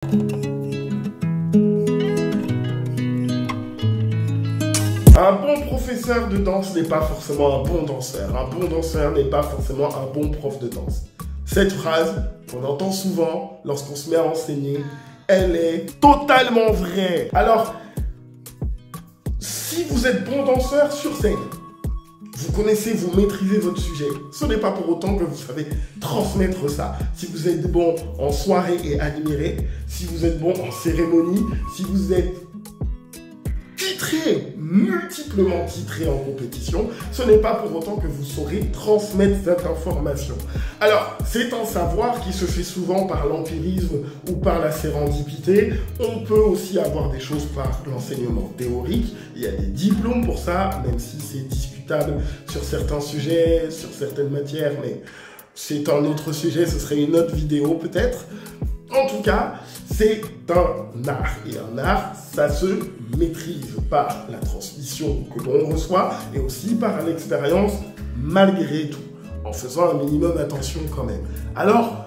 Un bon professeur de danse n'est pas forcément un bon danseur. Un bon danseur n'est pas forcément un bon prof de danse. Cette phrase, qu'on entend souvent lorsqu'on se met à enseigner, elle est totalement vraie. Alors, si vous êtes bon danseur sur scène, vous connaissez, vous maîtrisez votre sujet, ce n'est pas pour autant que vous savez transmettre ça. Si vous êtes bon en soirée et admiré, si vous êtes bon en cérémonie, si vous êtes titré, multiplement titré en compétition, ce n'est pas pour autant que vous saurez transmettre cette information. Alors, c'est un savoir qui se fait souvent par l'empirisme ou par la sérendipité. On peut aussi avoir des choses par l'enseignement théorique. Il y a des diplômes pour ça, même si c'est discutable sur certains sujets, sur certaines matières, mais c'est un autre sujet, ce serait une autre vidéo peut-être. En tout cas, c'est un art. Et un art, ça se maîtrise par la transmission que l'on reçoit et aussi par l'expérience malgré tout, en faisant un minimum attention quand même. Alors,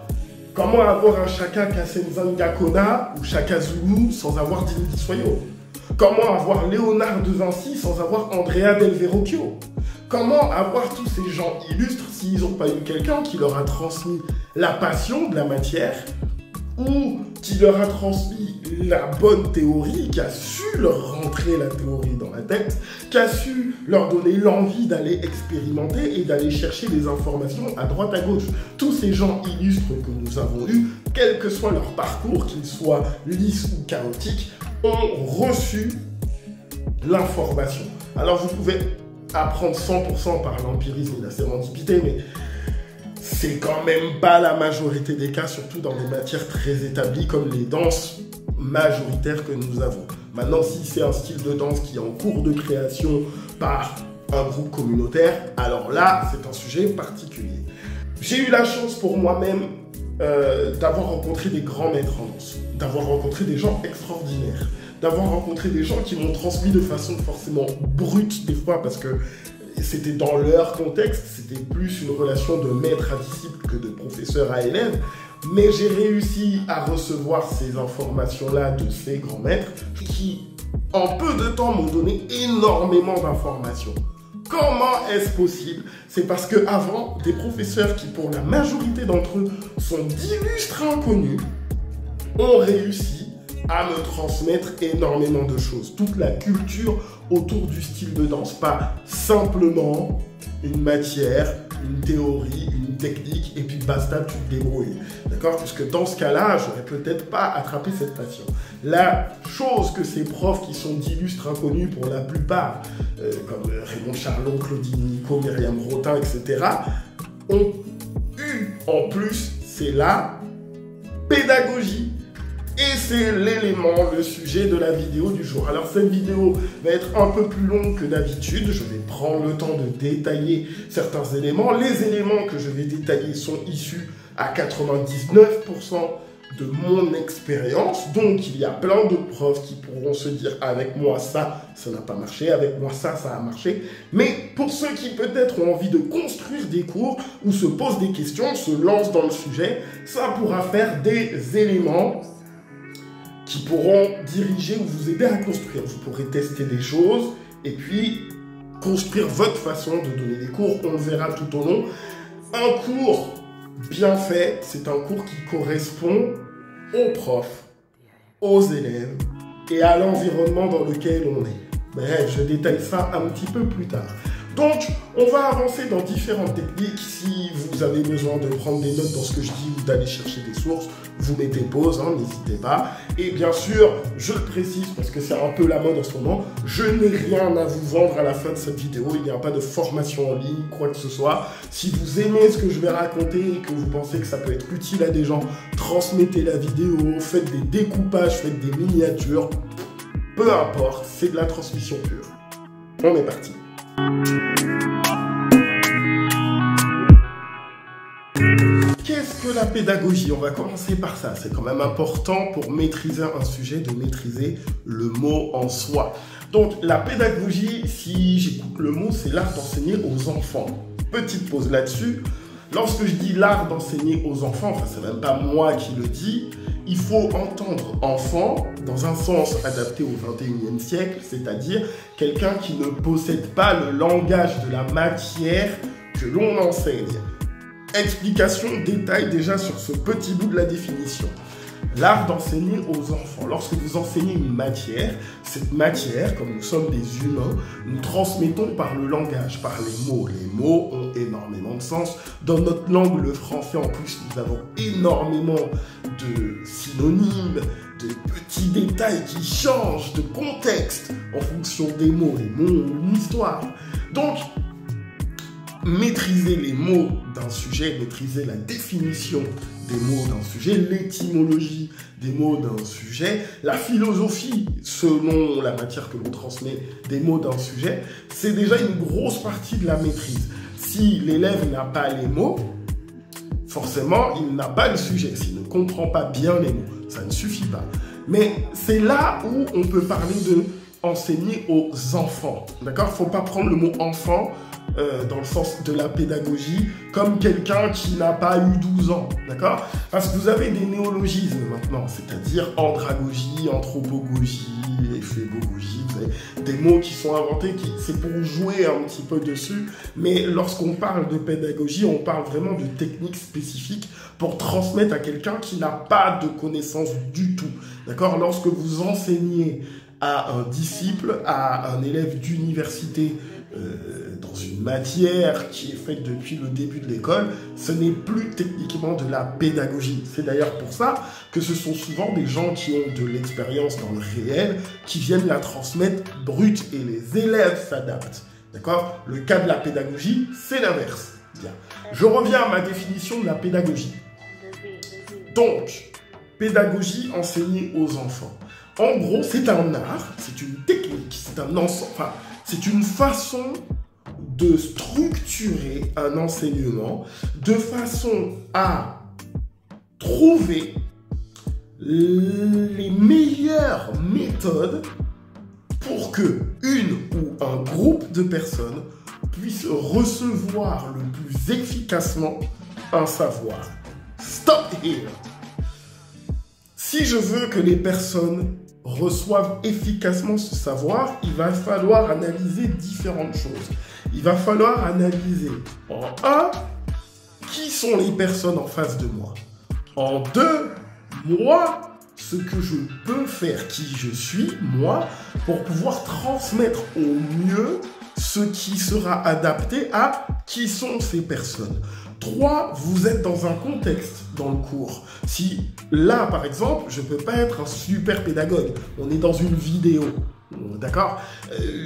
comment avoir un Chaka Kassenzanga Kona ou Chaka Zulu sans avoir Dimitri Soyo? Comment avoir Léonard de Vinci sans avoir Andrea Del Verrocchio? Comment avoir tous ces gens illustres s'ils n'ont pas eu quelqu'un qui leur a transmis la passion de la matière ou qui leur a transmis la bonne théorie, qui a su leur rentrer la théorie dans la tête, qui a su leur donner l'envie d'aller expérimenter et d'aller chercher des informations à droite à gauche. Tous ces gens illustres que nous avons eus, quel que soit leur parcours, qu'ils soient lisses ou chaotiques, ont reçu l'information. Alors vous pouvez apprendre 100% par l'empirisme et la sérendipité, mais c'est quand même pas la majorité des cas, surtout dans des matières très établies comme les danses majoritaires que nous avons. Maintenant, si c'est un style de danse qui est en cours de création par un groupe communautaire, alors là, c'est un sujet particulier. J'ai eu la chance pour moi-même d'avoir rencontré des grands maîtres en danse, d'avoir rencontré des gens extraordinaires, d'avoir rencontré des gens qui m'ont transmis de façon forcément brute des fois parce que c'était dans leur contexte, c'était plus une relation de maître à disciple que de professeur à élève, mais j'ai réussi à recevoir ces informations-là de ces grands maîtres qui, en peu de temps, m'ont donné énormément d'informations. Comment est-ce possible? C'est parce qu'avant, des professeurs qui, pour la majorité d'entre eux, sont d'illustres inconnus, ont réussi à me transmettre énormément de choses. Toute la culture autour du style de danse, pas simplement une matière, une théorie, une technique, et puis basta, tu te débrouilles. D'accord? Puisque dans ce cas-là, j'aurais peut-être pas attrapé cette passion. La chose que ces profs qui sont d'illustres inconnus pour la plupart, comme Raymond Charlot, Claudine Nico, Myriam Rotin, etc., ont eu en plus, c'est la pédagogie. Et c'est l'élément, le sujet de la vidéo du jour. Alors cette vidéo va être un peu plus longue que d'habitude. Je vais prendre le temps de détailler certains éléments. Les éléments que je vais détailler sont issus à 99% de mon expérience. Donc il y a plein d'autres profs qui pourront se dire avec moi ça n'a pas marché, avec moi ça a marché. Mais pour ceux qui peut-être ont envie de construire des cours ou se posent des questions, se lancent dans le sujet, ça pourra faire des éléments qui pourront diriger ou vous aider à construire. Vous pourrez tester des choses et puis construire votre façon de donner des cours. On le verra tout au long. Un cours bien fait, c'est un cours qui correspond aux profs, aux élèves et à l'environnement dans lequel on est. Bref, je détaille ça un petit peu plus tard. Donc, on va avancer dans différentes techniques. Si vous avez besoin de prendre des notes dans ce que je dis ou d'aller chercher des sources, vous mettez pause, hein, n'hésitez pas. Et bien sûr, je le précise parce que c'est un peu la mode en ce moment, je n'ai rien à vous vendre à la fin de cette vidéo. Il n'y a pas de formation en ligne, quoi que ce soit. Si vous aimez ce que je vais raconter et que vous pensez que ça peut être utile à des gens, transmettez la vidéo, faites des découpages, faites des miniatures. Peu importe, c'est de la transmission pure. On est parti. Qu'est-ce que la pédagogie? On va commencer par ça. C'est quand même important pour maîtriser un sujet de maîtriser le mot en soi. Donc la pédagogie, si j'écoute le mot, c'est l'art d'enseigner aux enfants. Petite pause là-dessus. Lorsque je dis l'art d'enseigner aux enfants, enfin c'est même pas moi qui le dis, il faut entendre enfant dans un sens adapté au XXIe siècle, c'est-à-dire quelqu'un qui ne possède pas le langage de la matière que l'on enseigne. Explication, détail déjà sur ce petit bout de la définition. L'art d'enseigner aux enfants. Lorsque vous enseignez une matière, cette matière, comme nous sommes des humains, nous transmettons par le langage, par les mots. Les mots ont énormément de sens. Dans notre langue, le français, en plus, nous avons énormément de synonymes, de petits détails qui changent de contexte en fonction des mots. Les mots ont une histoire. Donc, maîtriser les mots d'un sujet, maîtriser la définition des mots d'un sujet, l'étymologie des mots d'un sujet, la philosophie selon la matière que l'on transmet des mots d'un sujet, c'est déjà une grosse partie de la maîtrise. Si l'élève n'a pas les mots, forcément, il n'a pas le sujet. S'il ne comprend pas bien les mots, ça ne suffit pas. Mais c'est là où on peut parler de enseigner aux enfants. D'accord ? Il ne faut pas prendre le mot enfant dans le sens de la pédagogie, comme quelqu'un qui n'a pas eu 12 ans, d'accord? Parce que vous avez des néologismes maintenant, c'est-à-dire andragogie, anthropogogie, éphébogogie, vous avez des mots qui sont inventés, c'est pour jouer un petit peu dessus, mais lorsqu'on parle de pédagogie, on parle vraiment de techniques spécifiques pour transmettre à quelqu'un qui n'a pas de connaissances du tout, d'accord? Lorsque vous enseignez à un disciple, à un élève d'université, dans une matière qui est faite depuis le début de l'école, ce n'est plus techniquement de la pédagogie. C'est d'ailleurs pour ça que ce sont souvent des gens qui ont de l'expérience dans le réel, qui viennent la transmettre brute et les élèves s'adaptent. D'accord? Le cas de la pédagogie, c'est l'inverse. Bien. Je reviens à ma définition de la pédagogie. Donc, pédagogie enseignée aux enfants. En gros, c'est un art, c'est une technique, c'est un ensemble, enfin, c'est une façon de structurer un enseignement de façon à trouver les meilleures méthodes pour que une ou un groupe de personnes puissent recevoir le plus efficacement un savoir. Stop here! Si je veux que les personnes reçoivent efficacement ce savoir, il va falloir analyser différentes choses. Il va falloir analyser, en un, qui sont les personnes en face de moi. En deux, moi, ce que je peux faire, qui je suis, moi, pour pouvoir transmettre au mieux ce qui sera adapté à qui sont ces personnes. 3, vous êtes dans un contexte dans le cours. Si là, par exemple, je ne peux pas être un super pédagogue, on est dans une vidéo, d'accord?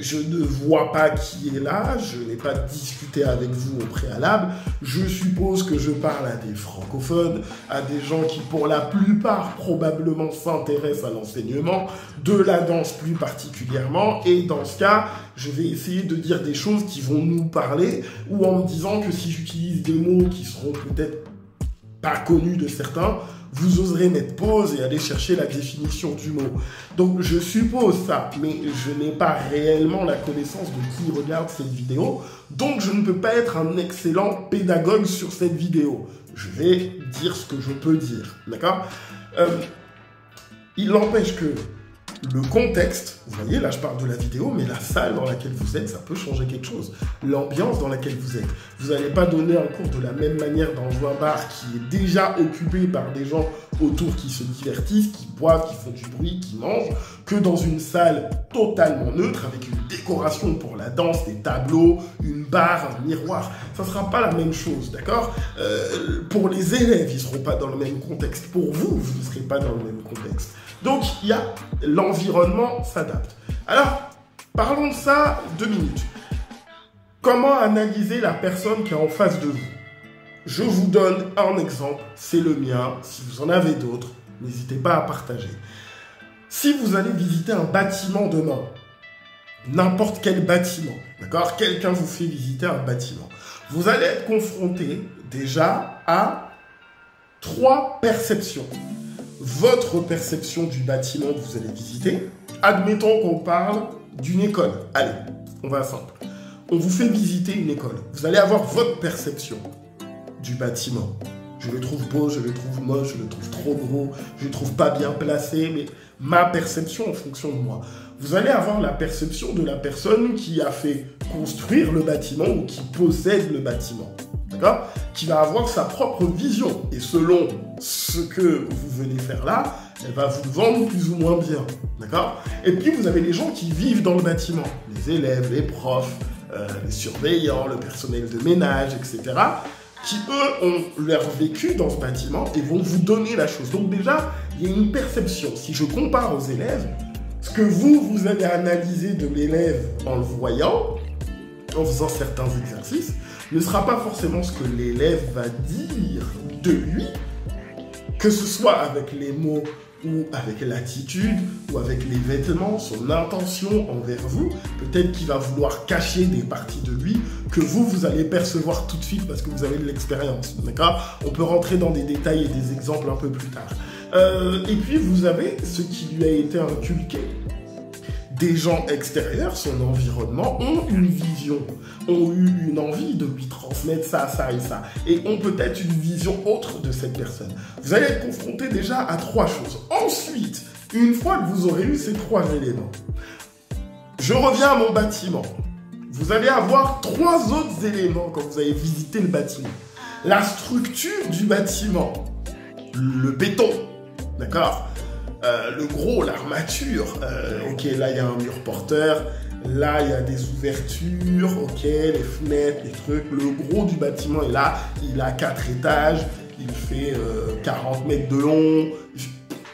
Je ne vois pas qui est là, je n'ai pas discuté avec vous au préalable, je suppose que je parle à des francophones, à des gens qui pour la plupart probablement s'intéressent à l'enseignement, de la danse plus particulièrement, et dans ce cas, je vais essayer de dire des choses qui vont nous parler, ou en me disant que si j'utilise des mots qui seront peut-être pas connus de certains, vous oserez mettre pause et aller chercher la définition du mot. Donc je suppose ça, mais je n'ai pas réellement la connaissance de qui regarde cette vidéo, donc je ne peux pas être un excellent pédagogue sur cette vidéo. Je vais dire ce que je peux dire, d'accord? Il n'empêche que le contexte, vous voyez, là je parle de la vidéo, mais la salle dans laquelle vous êtes, ça peut changer quelque chose. L'ambiance dans laquelle vous êtes. Vous n'allez pas donner un cours de la même manière dans un bar qui est déjà occupé par des gens autour qui se divertissent, qui boivent, qui font du bruit, qui mangent, que dans une salle totalement neutre, avec une décoration pour la danse, des tableaux, une barre, un miroir. Ça ne sera pas la même chose, d'accord? Pour les élèves, ils ne seront pas dans le même contexte. Pour vous, vous ne serez pas dans le même contexte. Donc, il y a l'environnement s'adapte. Alors, parlons de ça 2 minutes. Comment analyser la personne qui est en face de vous? Je vous donne un exemple, c'est le mien. Si vous en avez d'autres, n'hésitez pas à partager. Si vous allez visiter un bâtiment demain, n'importe quel bâtiment, d'accord? Quelqu'un vous fait visiter un bâtiment. Vous allez être confronté déjà à 3 perceptions. Votre perception du bâtiment que vous allez visiter. Admettons qu'on parle d'une école. Allez, on va simple. On vous fait visiter une école. Vous allez avoir votre perception du bâtiment. Je le trouve beau, je le trouve moche, je le trouve trop gros, je le trouve pas bien placé, mais ma perception en fonction de moi. Vous allez avoir la perception de la personne qui a fait construire le bâtiment ou qui possède le bâtiment. D'accord? Qui va avoir sa propre vision. Et selon ce que vous venez faire là, elle va vous vendre plus ou moins bien. D'accord? Et puis vous avez les gens qui vivent dans le bâtiment. Les élèves, les profs, les surveillants, le personnel de ménage, etc. Qui, eux, ont leur vécu dans ce bâtiment et vont vous donner la chose. Donc déjà, il y a une perception. Si je compare aux élèves, ce que vous allez analyser de l'élève en le voyant, en faisant certains exercices, ne sera pas forcément ce que l'élève va dire de lui, que ce soit avec les mots ou avec l'attitude ou avec les vêtements, son intention envers vous. Peut-être qu'il va vouloir cacher des parties de lui que vous allez percevoir tout de suite parce que vous avez de l'expérience. D'accord? On peut rentrer dans des détails et des exemples un peu plus tard. Et puis vous avez ce qui lui a été inculqué. Des gens extérieurs, son environnement, ont une vision, ont eu une envie de lui transmettre ça, ça et ça, et ont peut-être une vision autre de cette personne. Vous allez être confronté déjà à 3 choses. Ensuite, une fois que vous aurez eu ces 3 éléments, je reviens à mon bâtiment. Vous allez avoir 3 autres éléments quand vous avez visité le bâtiment. La structure du bâtiment, le béton, d'accord ? Le gros, l'armature, ok, là il y a un mur porteur, là il y a des ouvertures, ok, les fenêtres, les trucs, le gros du bâtiment est là, il a 4 étages, il fait 40 mètres de long,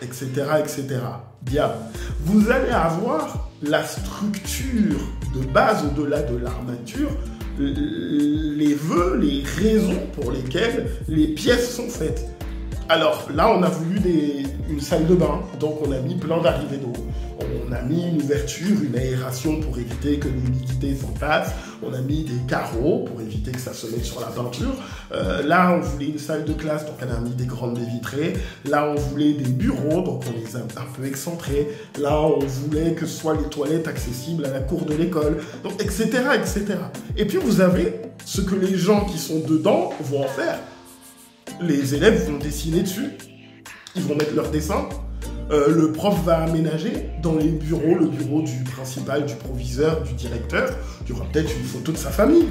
etc., etc. Bien, vous allez avoir la structure de base au-delà de l'armature, les vœux, les raisons pour lesquelles les pièces sont faites. Alors là, on a voulu une salle de bain, donc on a mis plein d'arrivées d'eau. On a mis une ouverture, une aération pour éviter que l'humidité s'entasse. On a mis des carreaux pour éviter que ça se mette sur la peinture. Là, on voulait une salle de classe, donc on a mis des grandes baies vitrées. Là, on voulait des bureaux, donc on les a un peu excentrés. Là, on voulait que ce soit les toilettes accessibles à la cour de l'école, donc etc., etc. Et puis, vous avez ce que les gens qui sont dedans vont en faire. Les élèves vont dessiner dessus, ils vont mettre leur dessin, le prof va aménager dans les bureaux, le bureau du principal, du proviseur, du directeur, il y aura peut-être une photo de sa famille,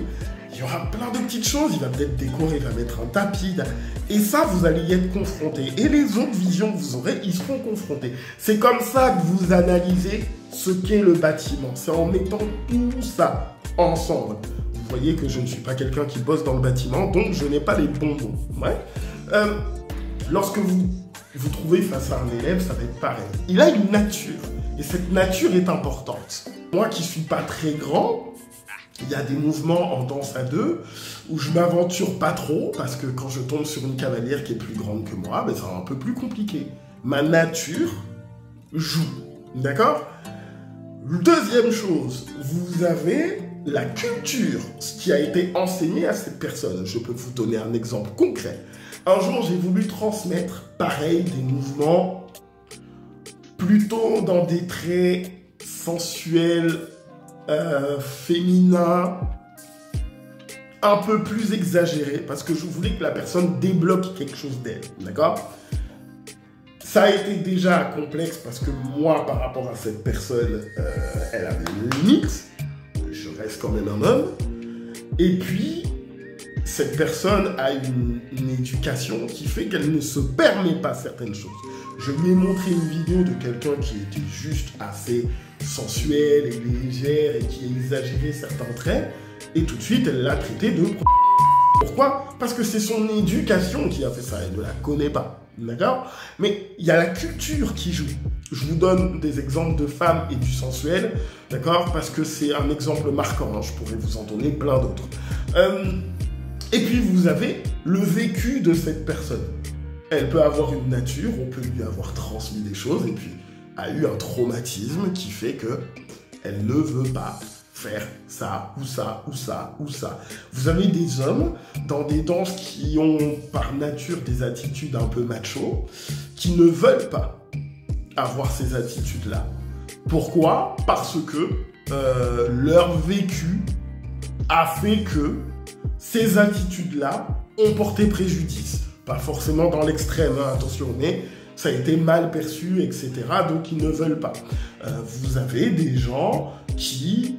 il y aura plein de petites choses, il va peut-être décorer, il va mettre un tapis, et ça vous allez y être confrontés, et les autres visions que vous aurez, ils seront confrontés. C'est comme ça que vous analysez ce qu'est le bâtiment, c'est en mettant tout ça ensemble. Vous voyez que je ne suis pas quelqu'un qui bosse dans le bâtiment, donc je n'ai pas les bons mots. Ouais. Lorsque vous trouvez face à un élève, ça va être pareil. Il a une nature, et cette nature est importante. Moi qui ne suis pas très grand, il y a des mouvements en danse à 2 où je m'aventure pas trop, parce que quand je tombe sur une cavalière qui est plus grande que moi, ben, c'est un peu plus compliqué. Ma nature joue, d'accord ? Deuxième chose, vous avez la culture, ce qui a été enseigné à cette personne. Je peux vous donner un exemple concret. Un jour, j'ai voulu transmettre, pareil, des mouvements plutôt dans des traits sensuels, féminins, un peu plus exagérés, parce que je voulais que la personne débloque quelque chose d'elle, d'accord ? Ça a été déjà complexe parce que moi, par rapport à cette personne, elle avait une limite. Je reste quand même un homme. Et puis, cette personne a une éducation qui fait qu'elle ne se permet pas certaines choses. Je lui ai montré une vidéo de quelqu'un qui était juste assez sensuel et légère et qui exagérait certains traits. Et tout de suite, elle l'a traité de... Pourquoi? Parce que c'est son éducation qui a fait ça. Elle ne la connaît pas. D'accord? Mais il y a la culture qui joue. Je vous donne des exemples de femmes et du sensuel, d'accord? Parce que c'est un exemple marquant, hein. Je pourrais vous en donner plein d'autres. Et puis vous avez le vécu de cette personne. Elle peut avoir une nature, on peut lui avoir transmis des choses, et puis a eu un traumatisme qui fait que elle ne veut pas faire ça, ou ça, ou ça, ou ça. Vous avez des hommes dans des danses qui ont par nature des attitudes un peu macho, qui ne veulent pas avoir ces attitudes-là. Pourquoi? Parce que leur vécu a fait que ces attitudes-là ont porté préjudice. Pas forcément dans l'extrême, hein, attention, mais ça a été mal perçu, etc. Donc ils ne veulent pas. Vous avez des gens qui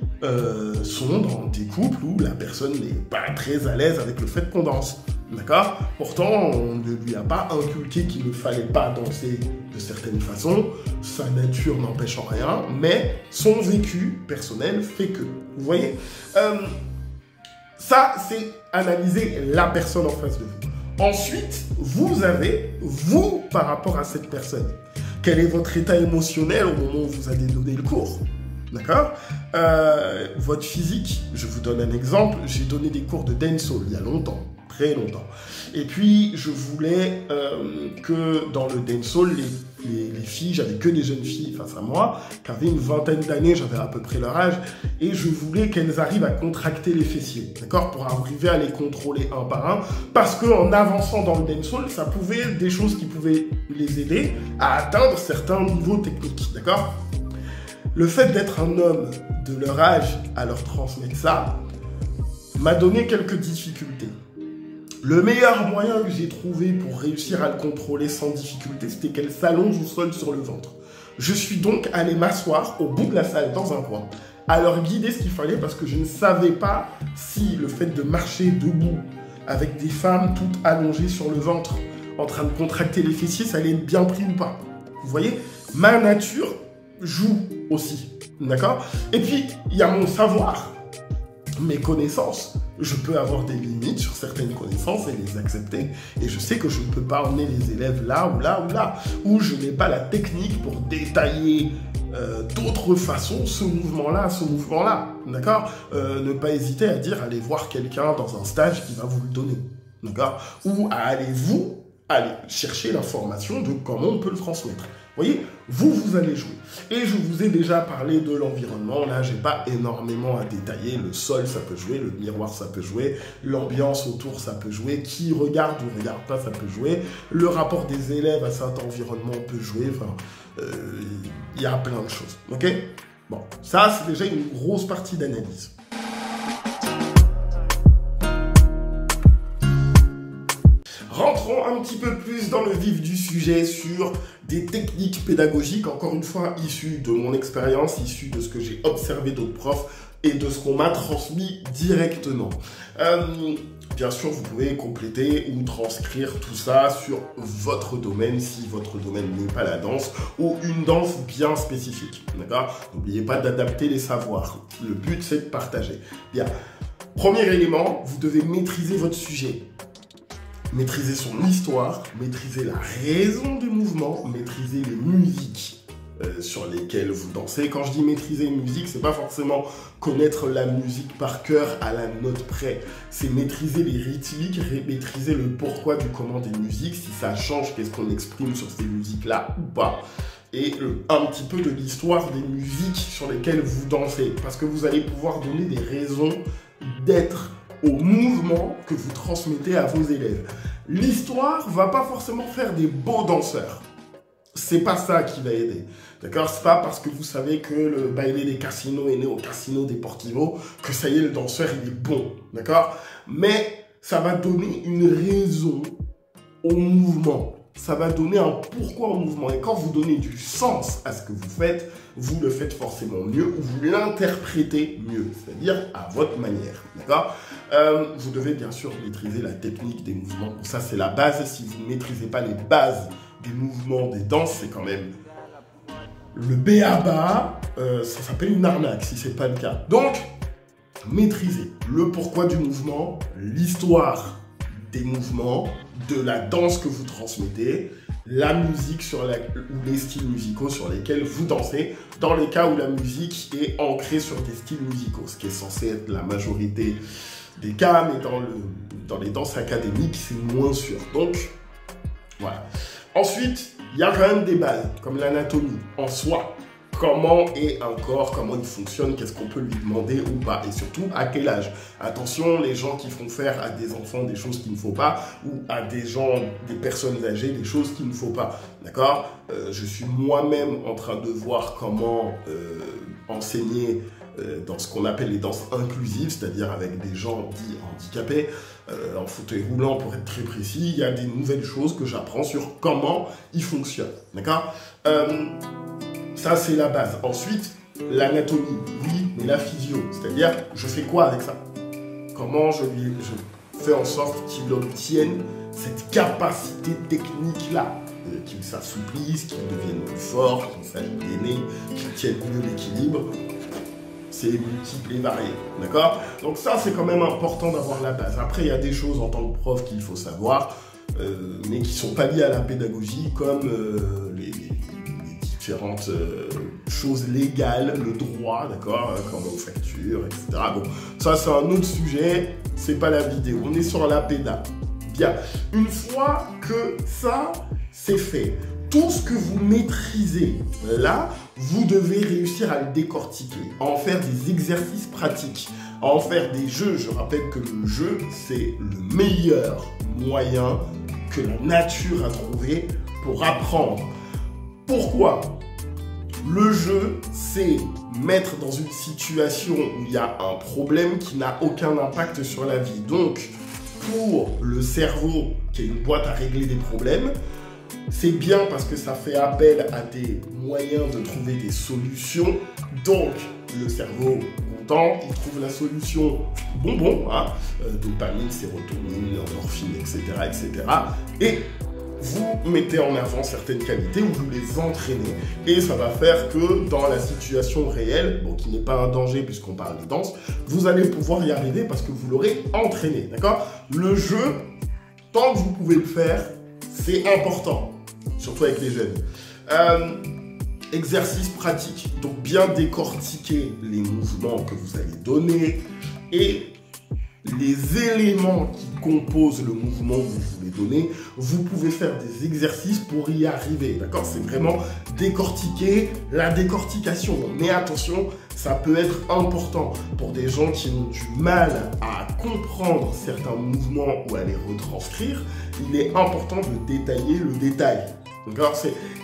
sont dans des couples où la personne n'est pas très à l'aise avec le fait qu'on danse. D'accord? Pourtant, on ne lui a pas inculqué qu'il ne fallait pas danser de certaines façons. Sa nature n'empêche en rien, mais son vécu personnel fait que. Vous voyez? Ça, c'est analyser la personne en face de vous. Ensuite, vous avez, vous, par rapport à cette personne, quel est votre état émotionnel au moment où vous allez donner le cours? D'accord? Votre physique, je vous donne un exemple. J'ai donné des cours de dancehall il y a longtemps. Très longtemps. Et puis, je voulais que dans le dancehall, les filles, j'avais que des jeunes filles face à moi, qui avaient une vingtaine d'années, j'avais à peu près leur âge, et je voulais qu'elles arrivent à contracter les fessiers, d'accord, pour arriver à les contrôler un par un, parce qu'en avançant dans le dancehall, ça pouvait être des choses qui pouvaient les aider à atteindre certains niveaux techniques, d'accord? Le fait d'être un homme de leur âge à leur transmettre ça m'a donné quelques difficultés. Le meilleur moyen que j'ai trouvé pour réussir à le contrôler sans difficulté, c'était qu'elle s'allonge au sol sur le ventre. Je suis donc allé m'asseoir au bout de la salle, dans un coin, à leur guider ce qu'il fallait parce que je ne savais pas si le fait de marcher debout avec des femmes toutes allongées sur le ventre, en train de contracter les fessiers, ça allait être bien pris ou pas. Vous voyez, ma nature joue aussi, d'accord? Et puis, il y a mon savoir, mes connaissances. Je peux avoir des limites sur certaines connaissances et les accepter. Et je sais que je ne peux pas emmener les élèves là ou là ou là, où je n'ai pas la technique pour détailler d'autres façons ce mouvement-là, d'accord? Ne pas hésiter à dire, allez voir quelqu'un dans un stage qui va vous le donner, d'accord? Ou à aller chercher l'information de comment on peut le transmettre. Vous voyez, vous allez jouer. Et je vous ai déjà parlé de l'environnement. Là, j'ai pas énormément à détailler. Le sol, ça peut jouer. Le miroir, ça peut jouer. L'ambiance autour, ça peut jouer. Qui regarde ou regarde pas, ça peut jouer. Le rapport des élèves à cet environnement peut jouer. Enfin, il y a plein de choses. Ok? Bon, ça, c'est déjà une grosse partie d'analyse. Rentrons un petit peu plus dans le vif du sujet sur des techniques pédagogiques, encore une fois, issues de mon expérience, issues de ce que j'ai observé d'autres profs et de ce qu'on m'a transmis directement. Bien sûr, vous pouvez compléter ou transcrire tout ça sur votre domaine, si votre domaine n'est pas la danse, ou une danse bien spécifique, d'accord? N'oubliez pas d'adapter les savoirs. Le but, c'est de partager. Bien. Premier élément, vous devez maîtriser votre sujet. Maîtriser son histoire, maîtriser la raison des mouvements, maîtriser les musiques sur lesquelles vous dansez. Quand je dis maîtriser une musique, c'est pas forcément connaître la musique par cœur à la note près. C'est maîtriser les rythmiques, maîtriser le pourquoi du comment des musiques, si ça change, qu'est-ce qu'on exprime sur ces musiques-là ou pas. Et un petit peu de l'histoire des musiques sur lesquelles vous dansez. Parce que vous allez pouvoir donner des raisons d'être au mouvement que vous transmettez à vos élèves. L'histoire va pas forcément faire des beaux danseurs. C'est pas ça qui va aider. D'accord? C'est pas parce que vous savez que le baile des casinos est né au Casino Deportivo que ça y est, le danseur, il est bon. D'accord? Mais ça va donner une raison au mouvement. Ça va donner un pourquoi au mouvement. Et quand vous donnez du sens à ce que vous faites, vous le faites forcément mieux ou vous l'interprétez mieux, c'est-à-dire à votre manière. D'accord? Vous devez bien sûr maîtriser la technique des mouvements. Ça, c'est la base. Si vous ne maîtrisez pas les bases des mouvements, des danses, c'est quand même le b.a.-ba. Ça s'appelle une arnaque si ce n'est pas le cas. Donc, maîtrisez le pourquoi du mouvement, l'histoire des mouvements, de la danse que vous transmettez, la musique ou les styles musicaux sur lesquels vous dansez, dans les cas où la musique est ancrée sur des styles musicaux, ce qui est censé être la majorité des cas, mais dans les danses académiques, c'est moins sûr. Donc, voilà. Ensuite, il y a quand même des bases, comme l'anatomie en soi. Comment est un corps, comment il fonctionne, qu'est-ce qu'on peut lui demander ou pas, et surtout à quel âge. Attention, les gens qui font faire à des enfants des choses qu'il ne faut pas, ou à des personnes âgées des choses qu'il ne faut pas, d'accord? Je suis moi-même en train de voir comment enseigner dans ce qu'on appelle les danses inclusives, c'est-à-dire avec des gens dits handicapés, en fauteuil roulant pour être très précis. Il y a des nouvelles choses que j'apprends sur comment ils fonctionnent, d'accord? Ça, c'est la base. Ensuite, l'anatomie, oui, mais la physio, c'est-à-dire, je fais quoi avec ça? Comment je fais en sorte qu'il obtienne cette capacité technique-là, qu'il s'assouplisse, qu'il devienne plus fort, qu'il sache gainer, qu'il tienne mieux l'équilibre. C'est multiple et varié, d'accord? Donc ça, c'est quand même important d'avoir la base. Après, il y a des choses en tant que prof qu'il faut savoir, mais qui ne sont pas liées à la pédagogie, comme les différentes choses légales, le droit, d'accord, comme aux factures, etc. Bon, ça, c'est un autre sujet, c'est pas la vidéo. On est sur la péda. Bien, une fois que ça, c'est fait, tout ce que vous maîtrisez là, vous devez réussir à le décortiquer, à en faire des exercices pratiques, à en faire des jeux. Je rappelle que le jeu, c'est le meilleur moyen que la nature a trouvé pour apprendre. Pourquoi? Le jeu, c'est mettre dans une situation où il y a un problème qui n'a aucun impact sur la vie. Donc, pour le cerveau, qui est une boîte à régler des problèmes, c'est bien parce que ça fait appel à des moyens de trouver des solutions. Donc, le cerveau content, il trouve la solution bonbon, hein, dopamine, sérotonine, endorphine, etc., etc. Et vous mettez en avant certaines qualités ou vous les entraînez. Et ça va faire que dans la situation réelle, bon, qui n'est pas un danger puisqu'on parle de danse, vous allez pouvoir y arriver parce que vous l'aurez entraîné, d'accord? Le jeu, tant que vous pouvez le faire, c'est important, surtout avec les jeunes. Exercice pratique, donc bien décortiquer les mouvements que vous allez donner et les éléments qui composent le mouvement que vous voulez donner. Vous pouvez faire des exercices pour y arriver, d'accord? C'est vraiment décortiquer la décortication. Mais attention, ça peut être important pour des gens qui ont du mal à comprendre certains mouvements ou à les retranscrire. Il est important de détailler le détail. D'accord?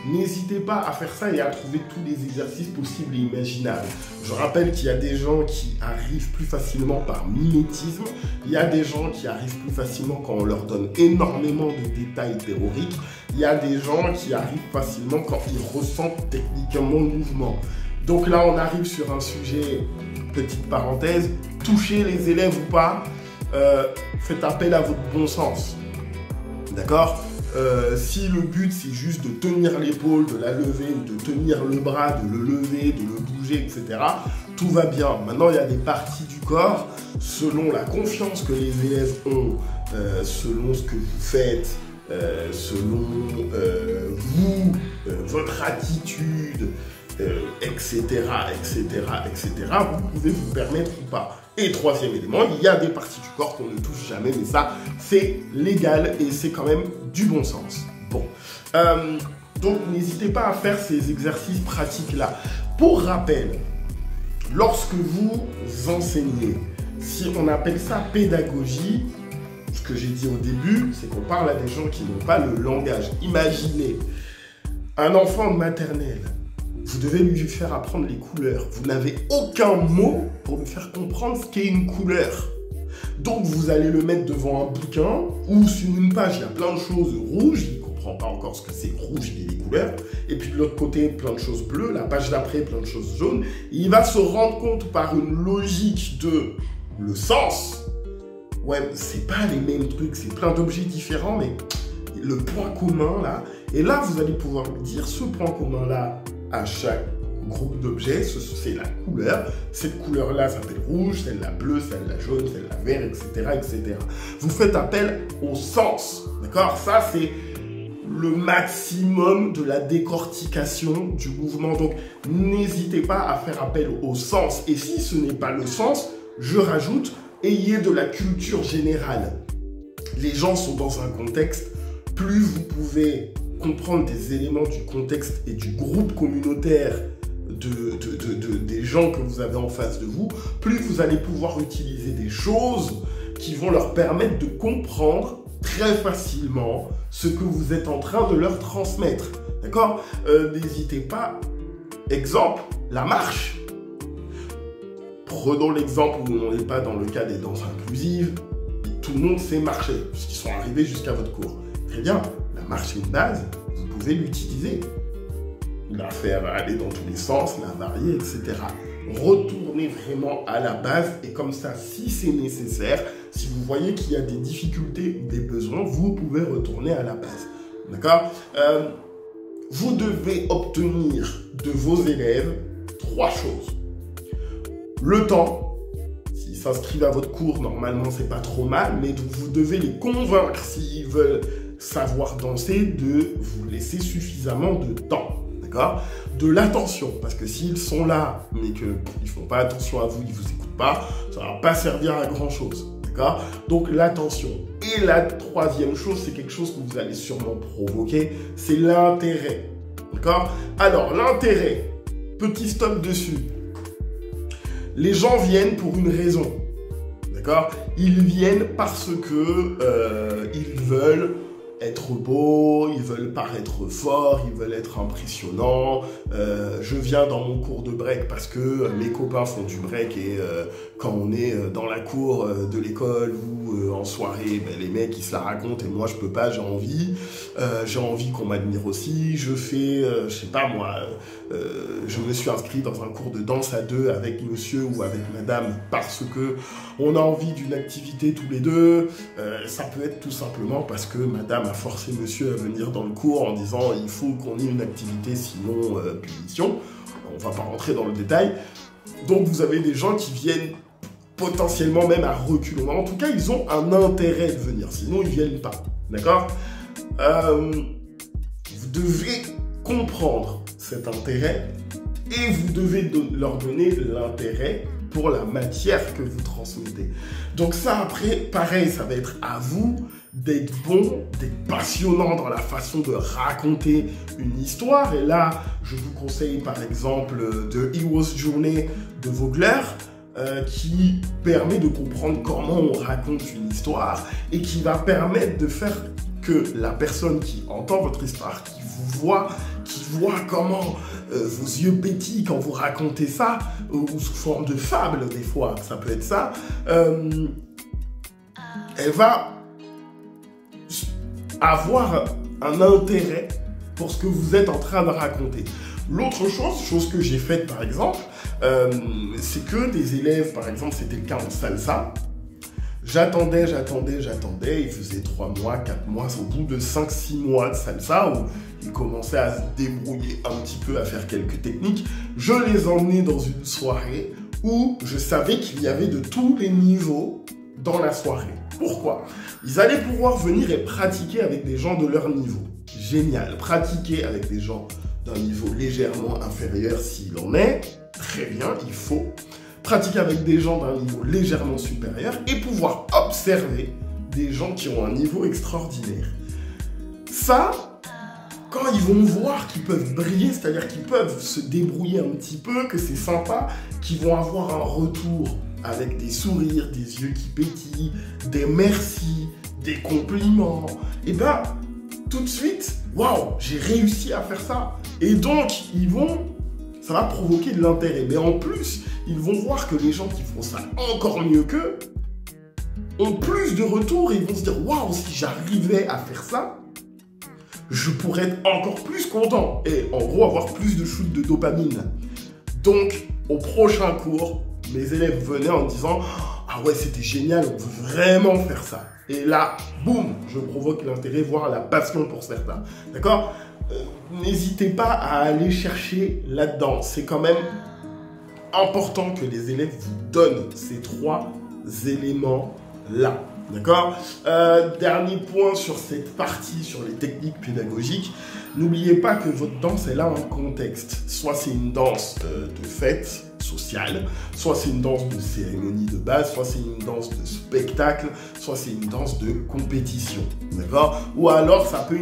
N'hésitez pas à faire ça et à trouver tous les exercices possibles et imaginables. Je rappelle qu'il y a des gens qui arrivent plus facilement par mimétisme. Il y a des gens qui arrivent plus facilement quand on leur donne énormément de détails théoriques. Il y a des gens qui arrivent facilement quand ils ressentent techniquement le mouvement. Donc là, on arrive sur un sujet, petite parenthèse, touchez les élèves ou pas, faites appel à votre bon sens. D'accord? Si le but c'est juste de tenir l'épaule, de la lever, de tenir le bras, de le lever, de le bouger, etc., tout va bien. Maintenant, il y a des parties du corps, selon la confiance que les élèves ont, selon ce que vous faites, selon vous, votre attitude, etc., etc., etc., vous pouvez vous permettre ou pas. Et troisième élément, il y a des parties du corps qu'on ne touche jamais, mais ça, c'est légal et c'est quand même du bon sens. Bon, donc n'hésitez pas à faire ces exercices pratiques-là. Pour rappel, lorsque vous enseignez, si on appelle ça pédagogie, ce que j'ai dit au début, c'est qu'on parle à des gens qui n'ont pas le langage. Imaginez un enfant de maternelle. Vous devez lui faire apprendre les couleurs. Vous n'avez aucun mot pour lui faire comprendre ce qu'est une couleur. Donc, vous allez le mettre devant un bouquin ou sur une page, il y a plein de choses rouges. Il ne comprend pas encore ce que c'est rouge et les couleurs. Et puis de l'autre côté, plein de choses bleues. La page d'après, plein de choses jaunes. Et il va se rendre compte par une logique de le sens. Ouais, c'est pas les mêmes trucs, c'est plein d'objets différents, mais le point commun là. Et là, vous allez pouvoir lui dire ce point commun là. À chaque groupe d'objets, c'est la couleur. Cette couleur-là s'appelle rouge, celle-là bleue, celle-là jaune, celle-là vert, etc., etc. Vous faites appel au sens, d'accord? Ça, c'est le maximum de la décortication du mouvement. Donc, n'hésitez pas à faire appel au sens. Et si ce n'est pas le sens, je rajoute, ayez de la culture générale. Les gens sont dans un contexte, plus vous pouvez comprendre des éléments du contexte et du groupe communautaire des gens que vous avez en face de vous, plus vous allez pouvoir utiliser des choses qui vont leur permettre de comprendre très facilement ce que vous êtes en train de leur transmettre. D'accord? N'hésitez pas. Exemple, la marche. Prenons l'exemple où on n'est pas dans le cas des danses inclusives. Tout le monde sait marcher, puisqu'ils sont arrivés jusqu'à votre cours. Très bien, la marche est une base, vous pouvez l'utiliser. La faire aller dans tous les sens, la varier, etc. Retournez vraiment à la base et comme ça, si c'est nécessaire, si vous voyez qu'il y a des difficultés, des besoins, vous pouvez retourner à la base. D'accord? Vous devez obtenir de vos élèves 3 choses. Le temps, s'ils s'inscrivent à votre cours, normalement, c'est pas trop mal, mais vous devez les convaincre s'ils veulent savoir danser, de vous laisser suffisamment de temps. D'accord? De l'attention, parce que s'ils sont là, mais qu'ils ne font pas attention à vous, ils ne vous écoutent pas, ça ne va pas servir à grand chose. D'accord? Donc l'attention. Et la 3e chose, c'est quelque chose que vous allez sûrement provoquer, c'est l'intérêt. D'accord? Alors, l'intérêt, petit stop dessus. Les gens viennent pour une raison. D'accord? Ils viennent parce que ils veulent être beaux, ils veulent paraître forts, ils veulent être impressionnants. Je viens dans mon cours de break parce que mes copains font du break et quand on est dans la cour de l'école ou en soirée, ben, les mecs ils se la racontent et moi je peux pas, j'ai envie qu'on m'admire aussi. Je fais, je sais pas moi, je me suis inscrit dans un cours de danse à 2 avec monsieur ou avec madame parce que on a envie d'une activité tous les deux. Ça peut être tout simplement parce que madame a forcé monsieur à venir dans le cours en disant il faut qu'on ait une activité sinon punition. On va pas rentrer dans le détail. Donc vous avez des gens qui viennent potentiellement même à reculons. En tout cas, ils ont un intérêt de venir, sinon ils viennent pas. D'accord? Vous devez comprendre cet intérêt et vous devez leur donner l'intérêt pour la matière que vous transmettez. Donc ça, après, pareil, ça va être à vous d'être bon, d'être passionnant dans la façon de raconter une histoire. Et là, je vous conseille par exemple The Hero's Journey de Vogler, qui permet de comprendre comment on raconte une histoire et qui va permettre de faire que la personne qui entend votre histoire, qui vous voit, qui voit comment vos yeux pétillent quand vous racontez ça, ou sous forme de fable des fois, ça peut être ça, elle va avoir un intérêt pour ce que vous êtes en train de raconter. L'autre chose que j'ai faite par exemple, c'est que des élèves, par exemple c'était le cas en salsa, j'attendais, il faisait 3 mois, 4 mois, au bout de 5-6 mois de salsa, où ils commençaient à se débrouiller un petit peu, à faire quelques techniques, je les emmenais dans une soirée où je savais qu'il y avait de tous les niveaux dans la soirée. Pourquoi? Ils allaient pouvoir venir et pratiquer avec des gens de leur niveau. Génial, pratiquer avec des gens d'un niveau légèrement inférieur s'il en est, très bien, il faut pratiquer avec des gens d'un niveau légèrement supérieur et pouvoir observer des gens qui ont un niveau extraordinaire. Ça, quand ils vont voir qu'ils peuvent briller, c'est-à-dire qu'ils peuvent se débrouiller un petit peu, que c'est sympa, qu'ils vont avoir un retour avec des sourires, des yeux qui pétillent, des merci, des compliments, et ben tout de suite, waouh, j'ai réussi à faire ça. Et donc, ça va provoquer de l'intérêt. Mais en plus, ils vont voir que les gens qui font ça encore mieux qu'eux ont plus de retours et ils vont se dire, waouh, si j'arrivais à faire ça, je pourrais être encore plus content. Et en gros, avoir plus de shoots de dopamine. Donc, au prochain cours, mes élèves venaient en disant, ah ouais, c'était génial, on veut vraiment faire ça. Et là, boum, je provoque l'intérêt, voire la passion pour certains. D'accord? N'hésitez pas à aller chercher là-dedans. C'est quand même important que les élèves vous donnent ces 3 éléments-là. D'accord? Dernier point sur cette partie, sur les techniques pédagogiques. N'oubliez pas que votre danse, elle a un contexte. Soit c'est une danse de fête sociale, soit c'est une danse de cérémonie de base, soit c'est une danse de spectacle, soit c'est une danse de compétition. D'accord? Ou alors, ça peut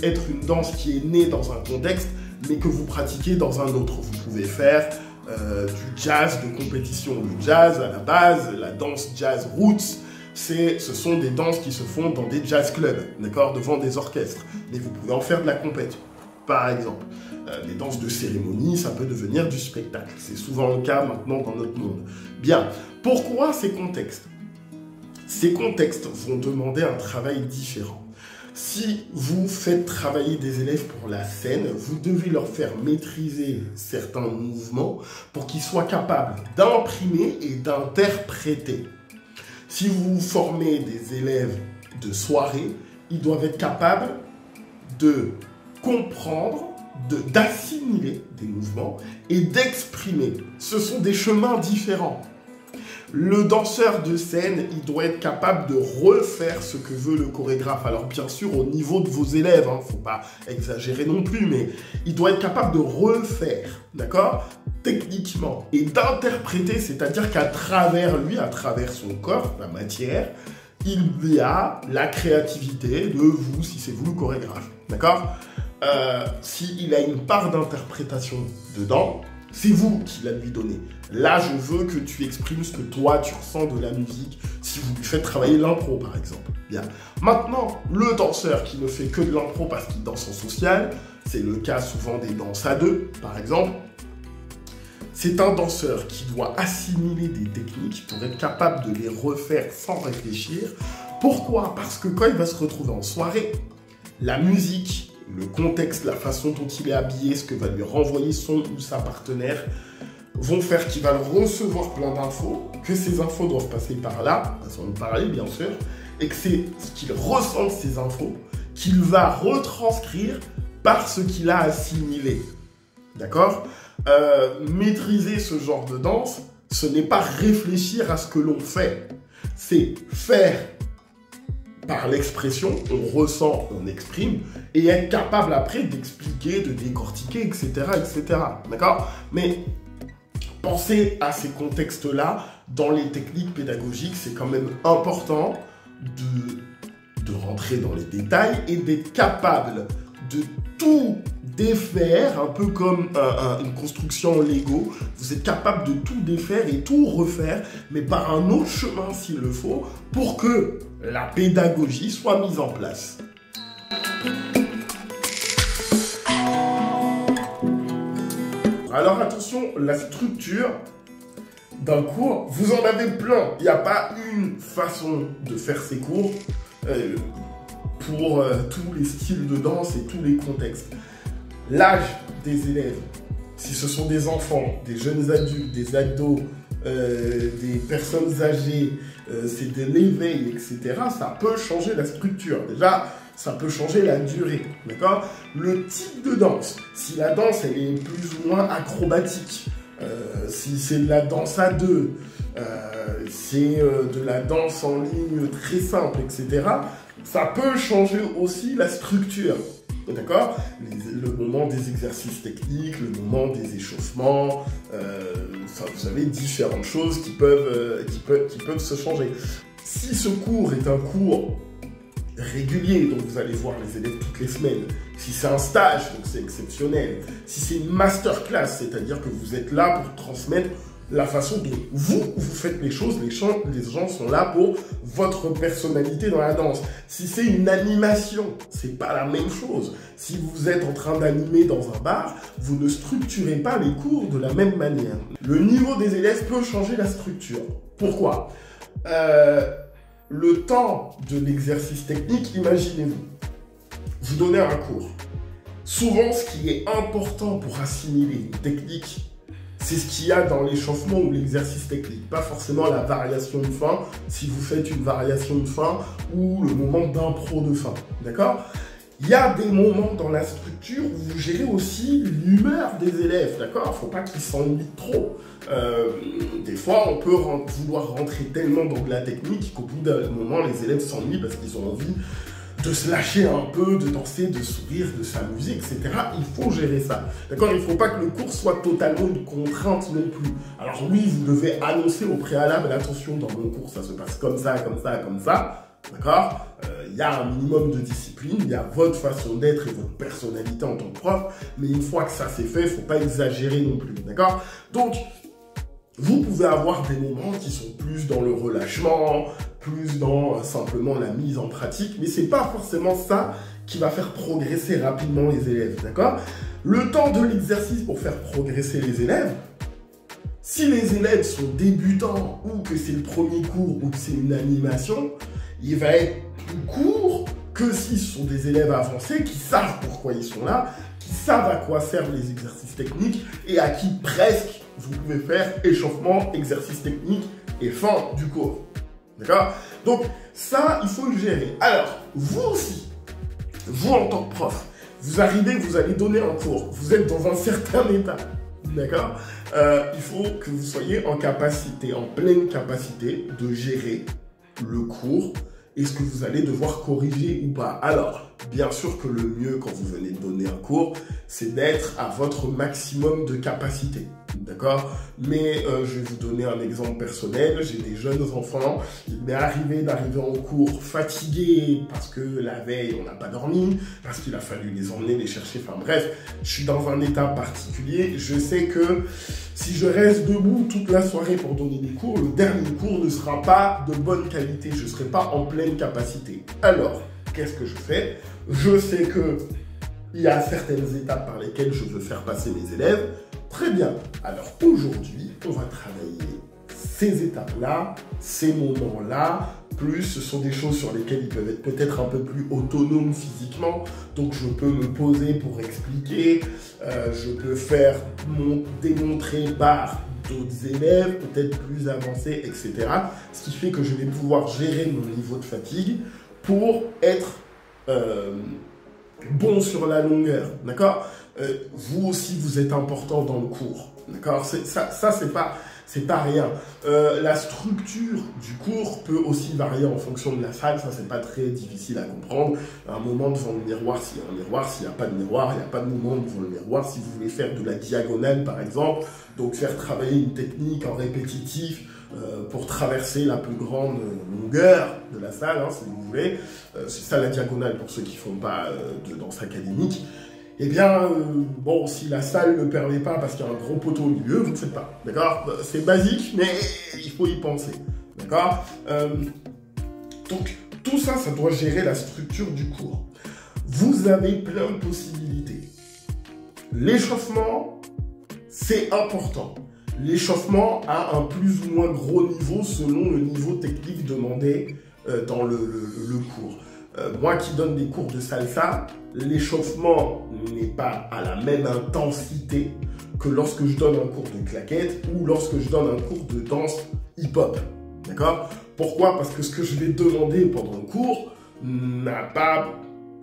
être une danse qui est née dans un contexte, mais que vous pratiquez dans un autre. Vous pouvez faire du jazz de compétition. Le jazz, à la base, la danse jazz roots, ce sont des danses qui se font dans des jazz clubs, d'accord, devant des orchestres. Mais vous pouvez en faire de la compète. par exemple. Les danses de cérémonie, ça peut devenir du spectacle. C'est souvent le cas maintenant dans notre monde. Bien, pourquoi ces contextes? Ces contextes vont demander un travail différent. Si vous faites travailler des élèves pour la scène, vous devez leur faire maîtriser certains mouvements pour qu'ils soient capables d'imprimer et d'interpréter. Si vous formez des élèves de soirée, ils doivent être capables de comprendre, d'assimiler des mouvements et d'exprimer. Ce sont des chemins différents. Le danseur de scène, il doit être capable de refaire ce que veut le chorégraphe. Alors bien sûr, au niveau de vos élèves, hein, faut pas exagérer non plus, mais il doit être capable de refaire, d'accord, techniquement, et d'interpréter, c'est-à-dire qu'à travers lui, à travers son corps, la matière, il y a la créativité de vous, si c'est vous le chorégraphe, d'accord. S'il a une part d'interprétation dedans, c'est vous qui la lui donnez. Là, je veux que tu exprimes ce que toi, tu ressens de la musique, si vous lui faites travailler l'impro, par exemple. Bien. Maintenant, le danseur qui ne fait que de l'impro parce qu'il danse en social, c'est le cas souvent des danses à deux, par exemple. C'est un danseur qui doit assimiler des techniques pour être capable de les refaire sans réfléchir. Pourquoi? Parce que quand il va se retrouver en soirée, la musique, le contexte, la façon dont il est habillé, ce que va lui renvoyer son ou sa partenaire, vont faire qu'il va recevoir plein d'infos, que ces infos doivent passer par là, façon de parler bien sûr, et que c'est ce qu'il ressent de ces infos qu'il va retranscrire par ce qu'il a assimilé. D'accord? Maîtriser ce genre de danse, ce n'est pas réfléchir à ce que l'on fait, c'est faire par l'expression, on ressent, on exprime, et être capable après d'expliquer, de décortiquer, etc., etc. D'accord? Mais pensez à ces contextes-là dans les techniques pédagogiques, c'est quand même important de rentrer dans les détails et d'être capable de tout défaire, un peu comme une construction en Lego. Vous êtes capable de tout défaire et tout refaire, mais par un autre chemin s'il le faut, pour que la pédagogie soit mise en place. Alors attention, la structure d'un cours, vous en avez plein. Il n'y a pas une façon de faire ces cours pour tous les styles de danse et tous les contextes. L'âge des élèves, si ce sont des enfants, des jeunes adultes, des ados, des personnes âgées, c'est de l'éveil, etc., ça peut changer la structure. Déjà, ça peut changer la durée, d'accord? Le type de danse, si la danse elle est plus ou moins acrobatique, si c'est de la danse à deux, c'est de la danse en ligne très simple, etc., ça peut changer aussi la structure. D'accord? Le moment des exercices techniques, le moment des échauffements, vous avez différentes choses qui peuvent se changer. Si ce cours est un cours régulier, donc vous allez voir les élèves toutes les semaines, si c'est un stage, donc c'est exceptionnel, si c'est une masterclass, c'est-à-dire que vous êtes là pour transmettre la façon dont vous faites les choses, les gens sont là pour votre personnalité dans la danse. Si c'est une animation, c'est pas la même chose. Si vous êtes en train d'animer dans un bar, vous ne structurez pas les cours de la même manière. Le niveau des élèves peut changer la structure. Pourquoi? Le temps de l'exercice technique, imaginez-vous, vous donnez un cours. Souvent, ce qui est important pour assimiler une technique, c'est ce qu'il y a dans l'échauffement ou l'exercice technique, pas forcément la variation de fin, si vous faites une variation de fin ou le moment d'impro de fin, d'accord? Il y a des moments dans la structure où vous gérez aussi l'humeur des élèves, d'accord? Il ne faut pas qu'ils s'ennuient trop. Des fois, on peut vouloir rentrer tellement dans de la technique qu'au bout d'un moment, les élèves s'ennuient parce qu'ils ont envie de se lâcher un peu, de danser, de sourire, de s'amuser, etc. Il faut gérer ça. D'accord? Il ne faut pas que le cours soit totalement une contrainte non plus. Alors oui, vous devez annoncer au préalable, attention, dans mon cours, ça se passe comme ça, comme ça, comme ça. D'accord? Il y a un minimum de discipline, il y a votre façon d'être et votre personnalité en tant que prof, mais une fois que ça c'est fait, il ne faut pas exagérer non plus. D'accord? Donc, vous pouvez avoir des moments qui sont plus dans le relâchement, plus dans simplement la mise en pratique, mais c'est pas forcément ça qui va faire progresser rapidement les élèves, d'accord? Le temps de l'exercice pour faire progresser les élèves, si les élèves sont débutants ou que c'est le premier cours ou que c'est une animation, il va être plus court que si ce sont des élèves avancés qui savent pourquoi ils sont là, qui savent à quoi servent les exercices techniques et à qui presque vous pouvez faire échauffement, exercice technique et fin du cours. D'accord? Donc ça, il faut le gérer. Alors, vous aussi, vous en tant que prof, vous arrivez, vous allez donner un cours, vous êtes dans un certain état. D'accord? Il faut que vous soyez en capacité, en pleine capacité de gérer le cours et ce que vous allez devoir corriger ou pas. Alors, bien sûr que le mieux quand vous venez de donner un cours, c'est d'être à votre maximum de capacité. D'accord? Mais je vais vous donner un exemple personnel. J'ai des jeunes enfants. Il m'est arrivé d'arriver en cours fatigué parce que la veille, on n'a pas dormi, parce qu'il a fallu les emmener, les chercher. Enfin bref, je suis dans un état particulier. Je sais que si je reste debout toute la soirée pour donner des cours, le dernier cours ne sera pas de bonne qualité. Je ne serai pas en pleine capacité. Alors, qu'est-ce que je fais? Je sais que il y a certaines étapes par lesquelles je veux faire passer mes élèves. Très bien. Alors aujourd'hui, on va travailler ces étapes-là, ces moments-là, plus ce sont des choses sur lesquelles ils peuvent être peut-être un peu plus autonomes physiquement. Donc je peux me poser pour expliquer, je peux faire démontrer par d'autres élèves, peut-être plus avancés, etc. Ce qui fait que je vais pouvoir gérer mon niveau de fatigue pour être bon sur la longueur, d'accord? Vous aussi, vous êtes important dans le cours, d'accord? Ça c'est pas rien. La structure du cours peut aussi varier en fonction de la salle, ça c'est pas très difficile à comprendre. Un moment devant le miroir, s'il y a un miroir, s'il n'y a pas de miroir, il n'y a pas de moment devant le miroir. Si vous voulez faire de la diagonale par exemple, donc faire travailler une technique en répétitif, pour traverser la plus grande longueur de la salle, hein, si vous voulez. C'est ça la diagonale pour ceux qui ne font pas de danse académique. Eh bien, bon, si la salle ne le permet pas parce qu'il y a un gros poteau au milieu, vous ne faites pas. D'accord? C'est basique, mais il faut y penser. D'accord? Donc, tout ça, ça doit gérer la structure du cours. Vous avez plein de possibilités. L'échauffement, c'est important. L'échauffement a un plus ou moins gros niveau selon le niveau technique demandé dans le cours. Moi qui donne des cours de salsa, l'échauffement n'est pas à la même intensité que lorsque je donne un cours de claquettes ou lorsque je donne un cours de danse hip-hop. D'accord? Pourquoi? Parce que ce que je vais demander pendant le cours n'a pas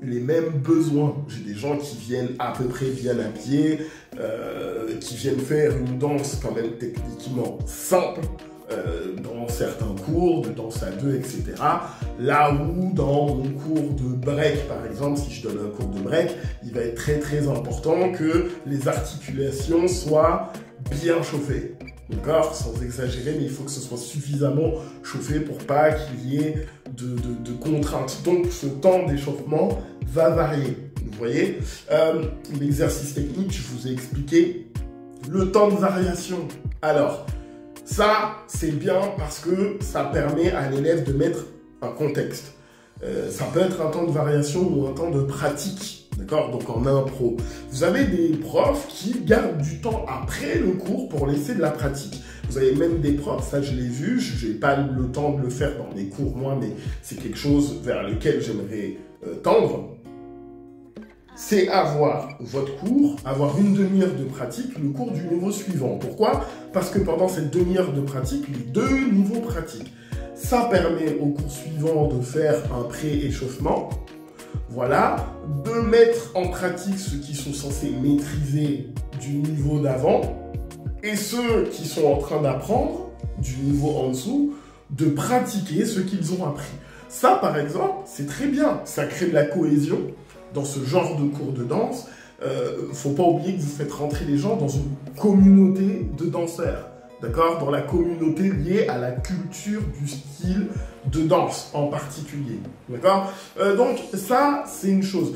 les mêmes besoins. J'ai des gens qui viennent à peu près bien habillés, qui viennent faire une danse quand même techniquement simple, dans certains cours de danse à deux, etc. Là où dans mon cours de break, par exemple, si je donne un cours de break, il va être très très important que les articulations soient bien chauffées. D'accord? Sans exagérer, mais il faut que ce soit suffisamment chauffé pour pas qu'il y ait de contraintes. Donc ce temps d'échauffement va varier. Vous voyez? L'exercice technique, je vous ai expliqué le temps de variation. Alors, ça, c'est bien parce que ça permet à l'élève de mettre un contexte. Ça peut être un temps de variation ou un temps de pratique, d'accord? Donc en impro. Vous avez des profs qui gardent du temps après le cours pour laisser de la pratique. Vous avez même des profs, ça je l'ai vu, je n'ai pas le temps de le faire dans mes cours moi, mais c'est quelque chose vers lequel j'aimerais tendre. C'est avoir votre cours, avoir une demi-heure de pratique, le cours du niveau suivant. Pourquoi? Parce que pendant cette demi-heure de pratique, les deux niveaux pratiques. Ça permet au cours suivant de faire un pré-échauffement, voilà, de mettre en pratique ceux qui sont censés maîtriser du niveau d'avant et ceux qui sont en train d'apprendre du niveau en dessous, de pratiquer ce qu'ils ont appris. Ça, par exemple, c'est très bien, ça crée de la cohésion. Dans ce genre de cours de danse, faut pas oublier que vous faites rentrer les gens dans une communauté de danseurs. d'accord, dans la communauté liée à la culture du style de danse en particulier, d'accord. Donc ça, c'est une chose.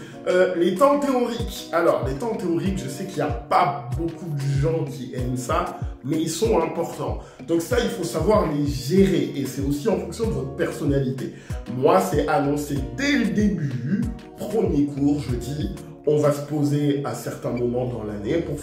Les temps théoriques. Alors, les temps théoriques, je sais qu'il n'y a pas beaucoup de gens qui aiment ça, mais ils sont importants. Donc ça, il faut savoir les gérer, et c'est aussi en fonction de votre personnalité. Moi, c'est annoncé dès le début, premier cours, je dis, on va se poser à certains moments dans l'année pour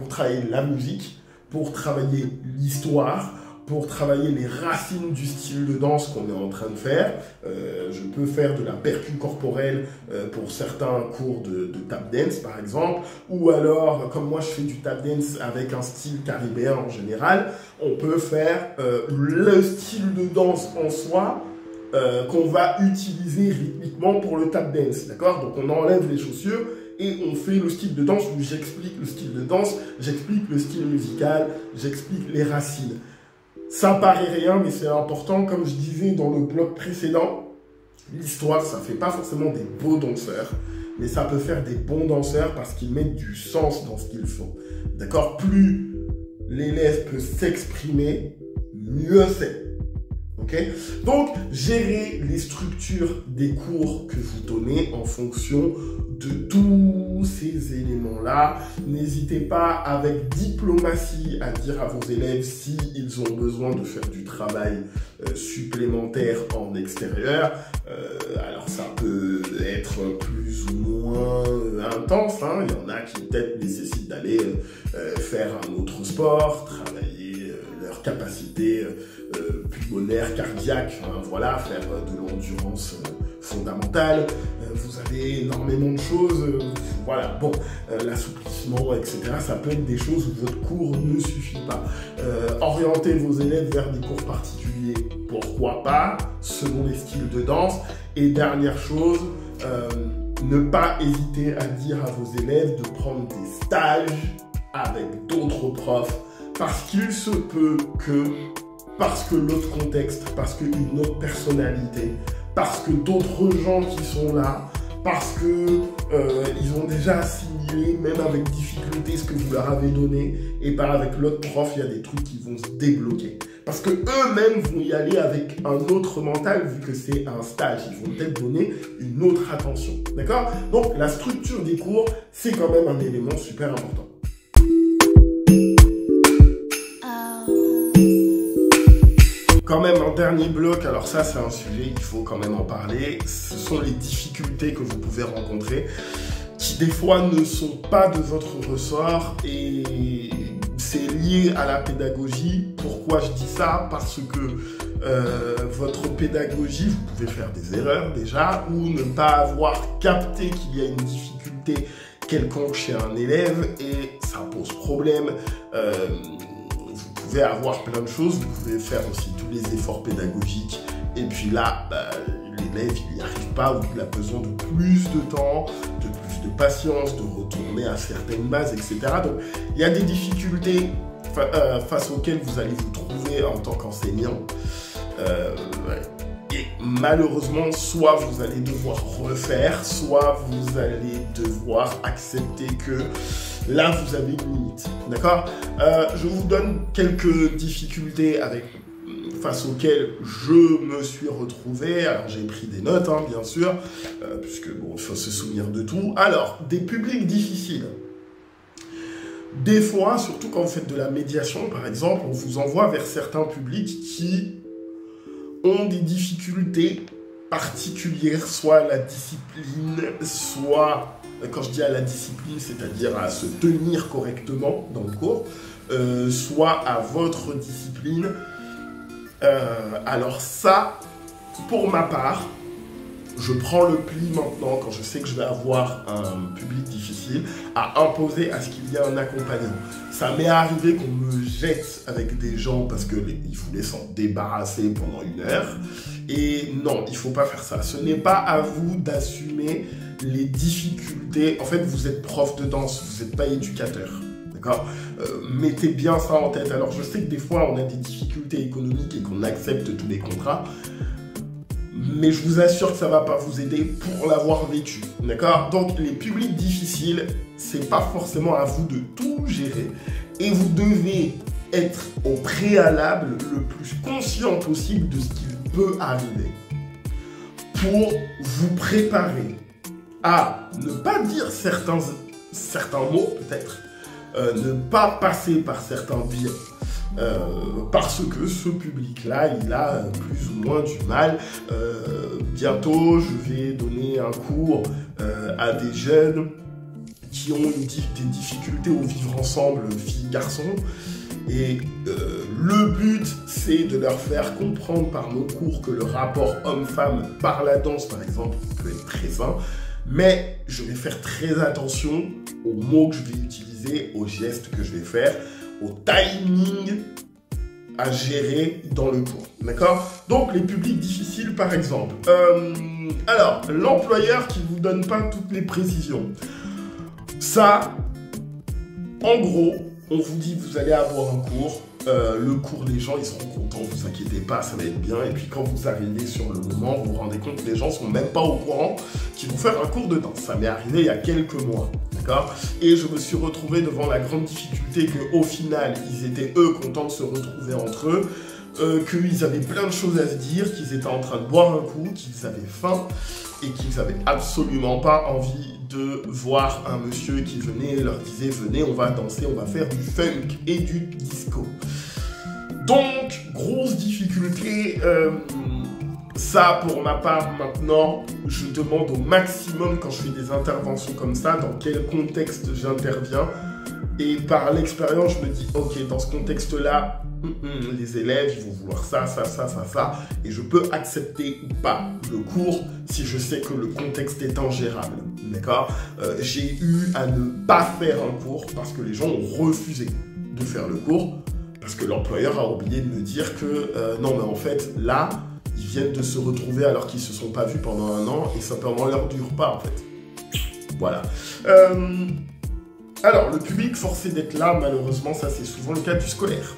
travailler la musique, pour travailler l'histoire, pour travailler les racines du style de danse qu'on est en train de faire. Je peux faire de la percu corporelle pour certains cours de tap dance par exemple, ou alors, comme moi je fais du tap dance avec un style caribéen en général, on peut faire le style de danse en soi qu'on va utiliser rythmiquement pour le tap dance, d'accord. Donc on enlève les chaussures et on fait le style de danse où j'explique le style de danse, j'explique le style musical, j'explique les racines. Ça paraît rien, mais c'est important. Comme je disais dans le blog précédent, l'histoire, ça ne fait pas forcément des beaux danseurs, mais ça peut faire des bons danseurs parce qu'ils mettent du sens dans ce qu'ils font. D'accord? Plus l'élève peut s'exprimer, mieux c'est. Okay? Donc, gérez les structures des cours que vous donnez en fonction de tous ces éléments-là. N'hésitez pas avec diplomatie à dire à vos élèves s'ils ont besoin de faire du travail supplémentaire en extérieur. Alors, ça peut être plus ou moins intense, hein. Il y en a qui peut-être nécessitent d'aller faire un autre sport, travailler leur capacité pulmonaire, cardiaque, hein, voilà, faire de l'endurance fondamentale. Vous avez énormément de choses, voilà, bon, l'assouplissement, etc. Ça peut être des choses où votre cours ne suffit pas. Orienter vos élèves vers des cours particuliers, pourquoi pas, selon les styles de danse. Et dernière chose, ne pas hésiter à dire à vos élèves de prendre des stages avec d'autres profs, parce qu'il se peut que, parce que l'autre contexte, parce qu'une autre personnalité, parce que d'autres gens qui sont là, parce que ils ont déjà assimilé, même avec difficulté, ce que vous leur avez donné, et pas avec l'autre prof, il y a des trucs qui vont se débloquer. Parce que eux-mêmes vont y aller avec un autre mental, vu que c'est un stage. Ils vont peut-être donner une autre attention. D'accord? Donc, la structure des cours, c'est quand même un élément super important. Quand même un dernier bloc, alors ça c'est un sujet, il faut quand même en parler, ce sont les difficultés que vous pouvez rencontrer, qui des fois ne sont pas de votre ressort, et c'est lié à la pédagogie. Pourquoi je dis ça? Parce que votre pédagogie, vous pouvez faire des erreurs déjà, ou ne pas avoir capté qu'il y a une difficulté quelconque chez un élève, et ça pose problème. Vous pouvez avoir plein de choses, vous pouvez faire aussi tous les efforts pédagogiques, et puis là, l'élève, il n'y arrive pas, ou il a besoin de plus de temps, de plus de patience, de retourner à certaines bases, etc. Donc, il y a des difficultés face auxquelles vous allez vous trouver en tant qu'enseignant. Et malheureusement, soit vous allez devoir refaire, soit vous allez devoir accepter que là, vous avez une limite, d'accord? Je vous donne quelques difficultés face auxquelles je me suis retrouvé. Alors, j'ai pris des notes, hein, bien sûr, puisque, bon, il faut se souvenir de tout. Alors, des publics difficiles. Des fois, surtout quand vous faites de la médiation, par exemple, on vous envoie vers certains publics qui ont des difficultés particulières, soit à la discipline, soit... Quand je dis à la discipline, c'est-à-dire à se tenir correctement dans le cours, soit à votre discipline. Alors ça, pour ma part, je prends le pli maintenant, quand je sais que je vais avoir un public difficile, à imposer à ce qu'il y ait un accompagnement. Ça m'est arrivé qu'on me jette avec des gens parce qu'ils voulaient s'en débarrasser pendant 1 heure. Et non, il ne faut pas faire ça. Ce n'est pas à vous d'assumer les difficultés. En fait, vous êtes prof de danse, vous n'êtes pas éducateur. D'accord? Mettez bien ça en tête. Alors, je sais que des fois, on a des difficultés économiques et qu'on accepte tous les contrats. Mais je vous assure que ça ne va pas vous aider pour l'avoir vécu. D'accord? Donc, les publics difficiles, ce n'est pas forcément à vous de tout gérer. Et vous devez être au préalable le plus conscient possible de ce qu'il peut arriver pour vous préparer à ne pas dire certains mots peut-être, ne pas passer par certains biais. Parce que ce public-là, il a plus ou moins du mal. Bientôt, je vais donner un cours à des jeunes qui ont des difficultés au vivre ensemble, filles-garçons. Et le but, c'est de leur faire comprendre par nos cours que le rapport homme-femme par la danse, par exemple, peut être très sain. Mais je vais faire très attention aux mots que je vais utiliser, aux gestes que je vais faire, au timing à gérer dans le cours, d'accord? Donc, les publics difficiles, par exemple. Alors, l'employeur qui ne vous donne pas toutes les précisions. Ça, en gros, on vous dit, vous allez avoir un cours. Le cours, les gens, ils seront contents, vous inquiétez pas, ça va être bien. Et puis, quand vous arrivez sur le moment, vous vous rendez compte que les gens sont même pas au courant qu'ils vont faire un cours de danse. Ça m'est arrivé il y a quelques mois. Et je me suis retrouvé devant la grande difficulté qu'au final, ils étaient eux contents de se retrouver entre eux, qu'ils avaient plein de choses à se dire, qu'ils étaient en train de boire un coup, qu'ils avaient faim et qu'ils n'avaient absolument pas envie de voir un monsieur qui venait et leur disait « Venez, on va danser, on va faire du funk et du disco ». Donc, grosse difficulté. Ça, pour ma part, maintenant, je demande au maximum, quand je fais des interventions comme ça, dans quel contexte j'interviens. Et par l'expérience, je me dis, ok, dans ce contexte-là, les élèves, ils vont vouloir ça. Et je peux accepter ou pas le cours si je sais que le contexte est ingérable. D'accord? J'ai eu à ne pas faire un cours parce que les gens ont refusé de faire le cours. Parce que l'employeur a oublié de me dire que, non, mais en fait, là, ils viennent de se retrouver alors qu'ils ne se sont pas vus pendant un an et simplement leur dure pas en fait. Voilà. Alors, le public forcé d'être là, malheureusement, ça c'est souvent le cas du scolaire.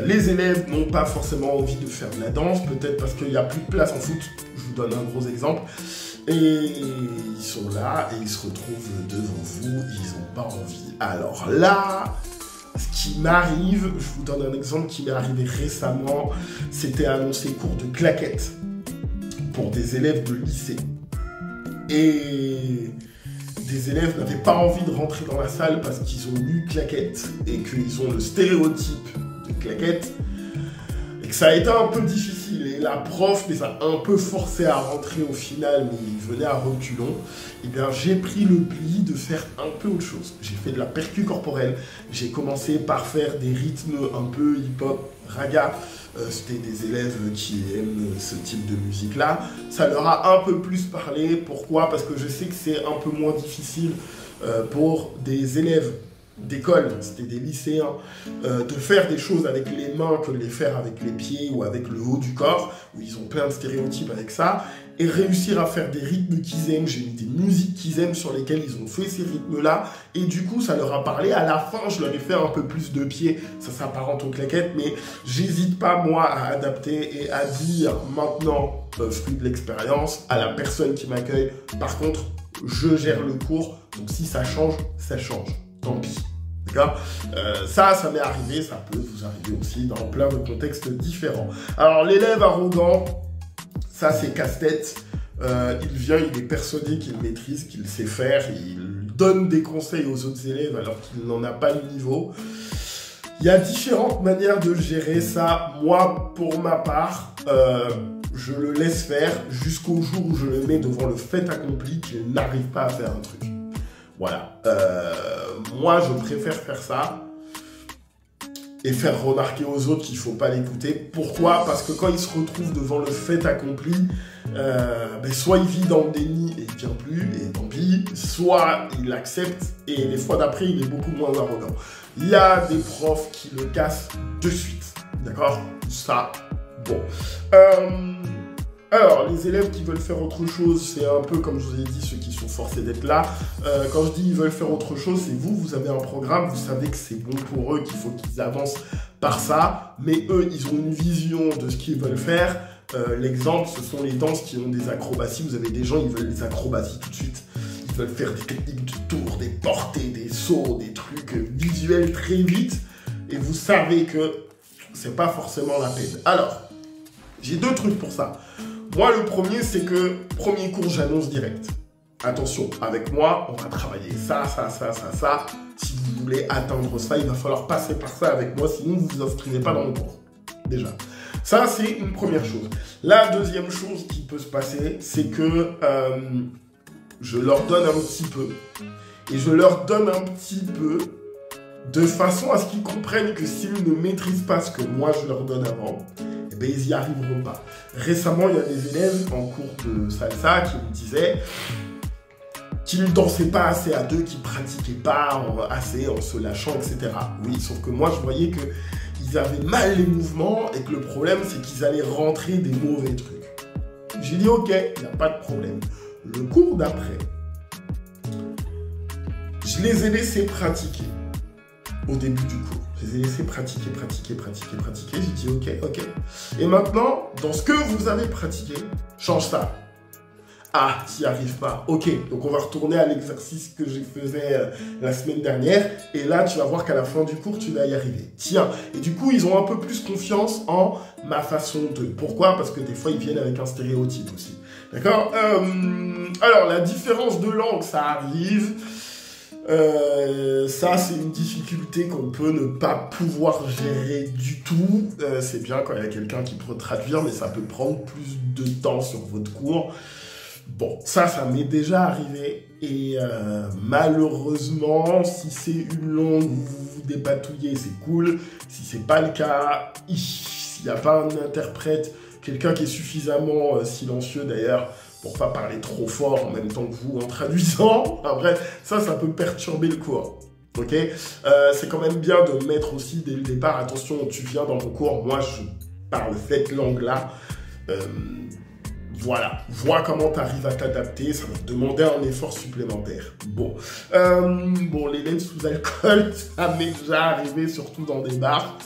Les élèves n'ont pas forcément envie de faire de la danse, peut-être parce qu'il n'y a plus de place en foot. Je vous donne un gros exemple. Et ils sont là et ils se retrouvent devant vous, ils n'ont pas envie. Alors là... Ce qui m'arrive, je vous donne un exemple qui m'est arrivé récemment, c'était annoncer cours de claquettes pour des élèves de lycée. Et des élèves n'avaient pas envie de rentrer dans la salle parce qu'ils ont lu claquettes et qu'ils ont le stéréotype de claquettes et que ça a été un peu difficile. Et la prof les a un peu forcés à rentrer au final, mais ils venaient à reculons. Et bien j'ai pris le pli de faire un peu autre chose. J'ai fait de la percu corporelle. J'ai commencé par faire des rythmes un peu hip-hop, raga. C'était des élèves qui aiment ce type de musique-là. Ça leur a un peu plus parlé. Pourquoi? Parce que je sais que c'est un peu moins difficile pour des élèves d'école, c'était des lycéens, de faire des choses avec les mains que de les faire avec les pieds ou avec le haut du corps, où ils ont plein de stéréotypes avec ça, et réussir à faire des rythmes qu'ils aiment. J'ai mis des musiques qu'ils aiment sur lesquelles ils ont fait ces rythmes-là, et du coup, ça leur a parlé. À la fin, je leur ai fait un peu plus de pieds, ça s'apparente aux claquettes, mais j'hésite pas, moi, à adapter et à dire maintenant, fruit de l'expérience, à la personne qui m'accueille. Par contre, je gère le cours, donc si ça change, ça change. Tant pis. D'accord? Ça m'est arrivé, ça peut vous arriver aussi dans plein de contextes différents. Alors, l'élève arrogant, ça c'est casse-tête. Il vient, il est persuadé qu'il maîtrise, qu'il sait faire, il donne des conseils aux autres élèves alors qu'il n'en a pas le niveau. Il y a différentes manières de gérer ça. Moi, pour ma part, je le laisse faire jusqu'au jour où je le mets devant le fait accompli qu'il n'arrive pas à faire un truc. Voilà. Moi, je préfère faire ça et faire remarquer aux autres qu'il ne faut pas l'écouter. Pourquoi? Parce que quand il se retrouve devant le fait accompli, soit il vit dans le déni et il ne vient plus, et tant pis, soit il accepte et les fois d'après, il est beaucoup moins arrogant. Il y a des profs qui le cassent de suite. D'accord? Ça, bon. Alors, les élèves qui veulent faire autre chose, c'est un peu comme je vous ai dit, ceux qui sont forcés d'être là. Quand je dis ils veulent faire autre chose, c'est vous avez un programme, vous savez que c'est bon pour eux, qu'il faut qu'ils avancent par ça. Mais eux, ils ont une vision de ce qu'ils veulent faire. L'exemple, ce sont les danses qui ont des acrobaties. Vous avez des gens, ils veulent des acrobaties tout de suite. Ils veulent faire des techniques de tour, des portées, des sauts, des trucs visuels très vite. et vous savez que c'est pas forcément la peine. Alors, j'ai 2 trucs pour ça. Moi, le premier, c'est que premier cours, j'annonce direct. Attention, avec moi, on va travailler ça. Si vous voulez atteindre ça, il va falloir passer par ça avec moi, sinon vous ne vous inscrivez pas dans le cours. Déjà. Ça, c'est une première chose. La deuxième chose qui peut se passer, c'est que je leur donne un petit peu. Et je leur donne un petit peu de façon à ce qu'ils comprennent que s'ils ne maîtrisent pas ce que moi je leur donne avant, eh bien, ils n'y arriveront pas. Récemment, il y a des élèves en cours de salsa qui me disaient qu'ils ne dansaient pas assez à deux, qu'ils ne pratiquaient pas assez en se lâchant, etc. Oui, sauf que moi, je voyais qu'ils avaient mal les mouvements et que le problème, c'est qu'ils allaient rentrer des mauvais trucs. J'ai dit, ok, il n'y a pas de problème. Le cours d'après, je les ai laissés pratiquer au début du cours. Je les ai laissés pratiquer. J'ai dit, ok. Et maintenant, dans ce que vous avez pratiqué, change ça. Ah, tu n'y arrives pas. Ok, donc on va retourner à l'exercice que je faisais la semaine dernière. Et là, tu vas voir qu'à la fin du cours, tu vas y arriver. Tiens, et du coup, ils ont un peu plus confiance en ma façon de... Pourquoi? Parce que des fois, ils viennent avec un stéréotype aussi. D'accord? Alors, la différence de langue, ça arrive. Ça, c'est une difficulté qu'on peut ne pas pouvoir gérer du tout. C'est bien quand il y a quelqu'un qui peut traduire, mais ça peut prendre plus de temps sur votre cours. Bon, ça m'est déjà arrivé. Et malheureusement, si c'est une langue où vous vous dépatouillez, c'est cool. Si c'est pas le cas, s'il n'y a pas un interprète, quelqu'un qui est suffisamment silencieux d'ailleurs, pour pas parler trop fort en même temps que vous en traduisant. Après, ça peut perturber le cours. Ok, c'est quand même bien de mettre aussi dès le départ, attention, tu viens dans mon cours, moi je parle cette langue-là. Voilà, vois comment tu arrives à t'adapter, ça va te demander un effort supplémentaire. Bon, l'élève sous alcool, ça m'est déjà arrivé, surtout dans des bars.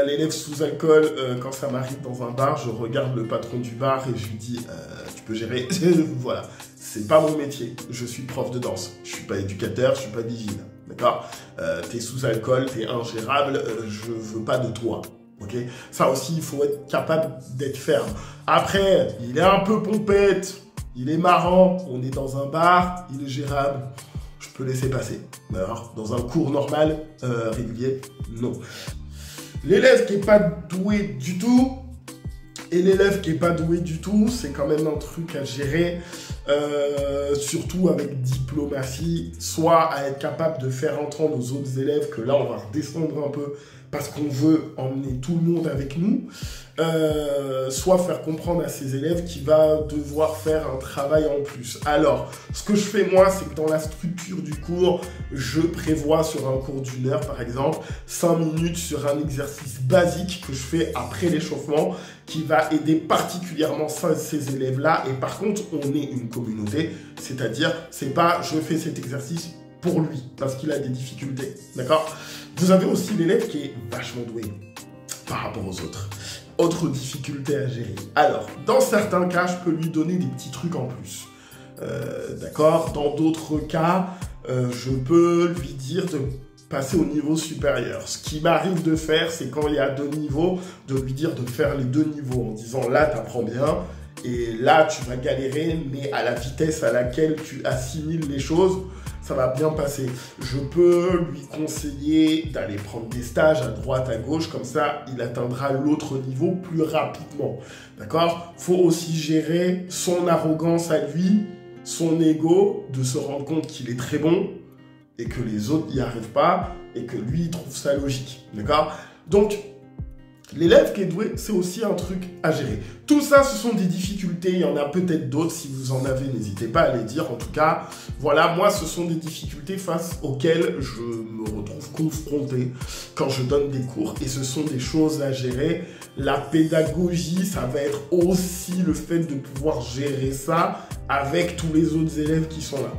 L'élève sous alcool, quand ça m'arrive dans un bar, je regarde le patron du bar et je lui dis tu peux gérer. Voilà, c'est pas mon métier. Je suis prof de danse. Je suis pas éducateur, je suis pas vigile. D'accord? T'es sous alcool, t'es ingérable, je veux pas de toi. Ok? Ça aussi, il faut être capable d'être ferme. Après, il est un peu pompette, il est marrant, on est dans un bar, il est gérable. Je peux laisser passer. Alors, dans un cours normal, régulier, non. L'élève qui n'est pas doué du tout, et l'élève qui n'est pas doué du tout, c'est quand même un truc à gérer, surtout avec diplomatie, soit à être capable de faire entendre aux autres élèves que là, on va redescendre un peu parce qu'on veut emmener tout le monde avec nous, soit faire comprendre à ses élèves qu'il va devoir faire un travail en plus. Alors, ce que je fais moi, c'est que dans la structure du cours, je prévois sur un cours d'1 heure, par exemple, 5 minutes sur un exercice basique que je fais après l'échauffement, qui va aider particulièrement ces élèves-là. Et par contre, on est une communauté, c'est-à-dire, c'est pas je fais cet exercice pour lui, parce qu'il a des difficultés, d'accord? Vous avez aussi l'élève qui est vachement doué par rapport aux autres. Autre difficulté à gérer. Alors, dans certains cas, je peux lui donner des petits trucs en plus. D'accord? Dans d'autres cas, je peux lui dire de passer au niveau supérieur. Ce qui m'arrive de faire, c'est quand il y a 2 niveaux, de lui dire de faire les 2 niveaux en disant là, tu apprends bien, et là, tu vas galérer, mais à la vitesse à laquelle tu assimiles les choses, ça va bien passer. Je peux lui conseiller d'aller prendre des stages à droite, à gauche, comme ça, il atteindra l'autre niveau plus rapidement. D'accord? Faut aussi gérer son arrogance à lui, son ego, de se rendre compte qu'il est très bon et que les autres n'y arrivent pas et que lui, il trouve ça logique. D'accord? Donc, l'élève qui est doué, c'est aussi un truc à gérer. Tout ça, ce sont des difficultés. Il y en a peut-être d'autres. Si vous en avez, n'hésitez pas à les dire. En tout cas, voilà, moi, ce sont des difficultés face auxquelles je me retrouve confronté quand je donne des cours. Et ce sont des choses à gérer. La pédagogie, ça va être aussi le fait de pouvoir gérer ça avec tous les autres élèves qui sont là.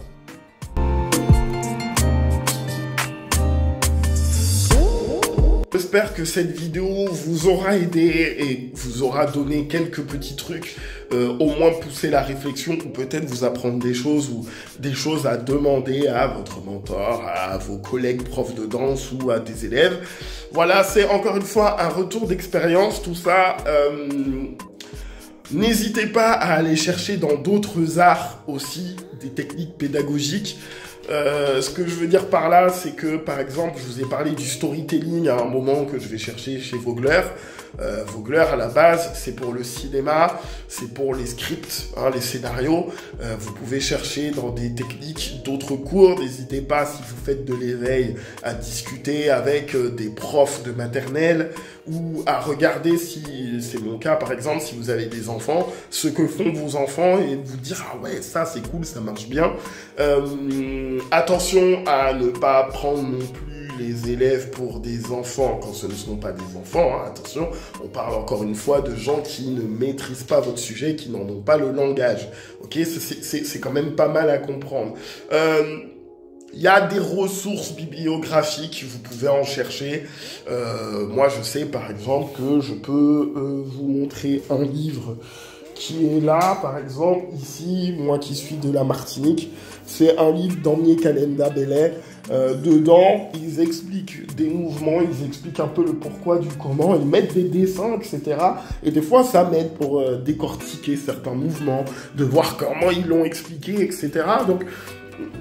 j'espère que cette vidéo vous aura aidé et vous aura donné quelques petits trucs, au moins pousser la réflexion ou peut-être vous apprendre des choses ou des choses à demander à votre mentor, à vos collègues profs de danse ou à des élèves. Voilà, c'est encore une fois un retour d'expérience, tout ça. N'hésitez pas à aller chercher dans d'autres arts aussi des techniques pédagogiques. Ce que je veux dire par là, c'est que, par exemple, je vous ai parlé du storytelling à un moment que je vais chercher chez Vogler. Vogler, à la base, c'est pour le cinéma, c'est pour les scripts, hein, les scénarios. Vous pouvez chercher dans des techniques d'autres cours. N'hésitez pas, si vous faites de l'éveil, à discuter avec des profs de maternelle ou à regarder, si c'est mon cas, par exemple, si vous avez des enfants, ce que font vos enfants et vous dire « Ah ouais, ça c'est cool, ça marche bien ». Attention à ne pas prendre non plus les élèves pour des enfants quand ce ne sont pas des enfants, hein. Attention, on parle encore une fois de gens qui ne maîtrisent pas votre sujet, qui n'en ont pas le langage. Ok, c'est quand même pas mal à comprendre. Il y a des ressources bibliographiques, vous pouvez en chercher. Moi, je sais par exemple que je peux vous montrer un livre qui est là, par exemple, ici, moi qui suis de la Martinique. C'est un livre d'Amie Kalenda Bellet. Dedans, ils expliquent des mouvements, ils expliquent un peu le pourquoi du comment, ils mettent des dessins, etc. Et des fois, ça m'aide pour décortiquer certains mouvements, de voir comment ils l'ont expliqué, etc. Donc,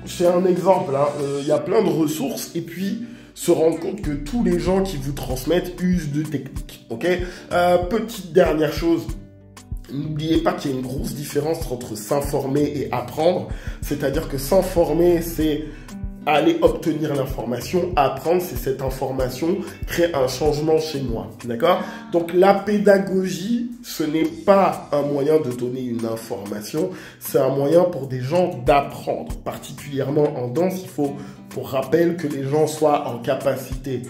c'est un exemple, hein. Y a plein de ressources, et puis se rendre compte que tous les gens qui vous transmettent usent de techniques, ok. Petite dernière chose, n'oubliez pas qu'il y a une grosse différence entre s'informer et apprendre, c'est-à-dire que s'informer, c'est aller obtenir l'information, apprendre, c'est cette information crée un changement chez moi, d'accord? Donc la pédagogie, ce n'est pas un moyen de donner une information, c'est un moyen pour des gens d'apprendre, particulièrement en danse. Il faut, pour rappel, que les gens soient en capacité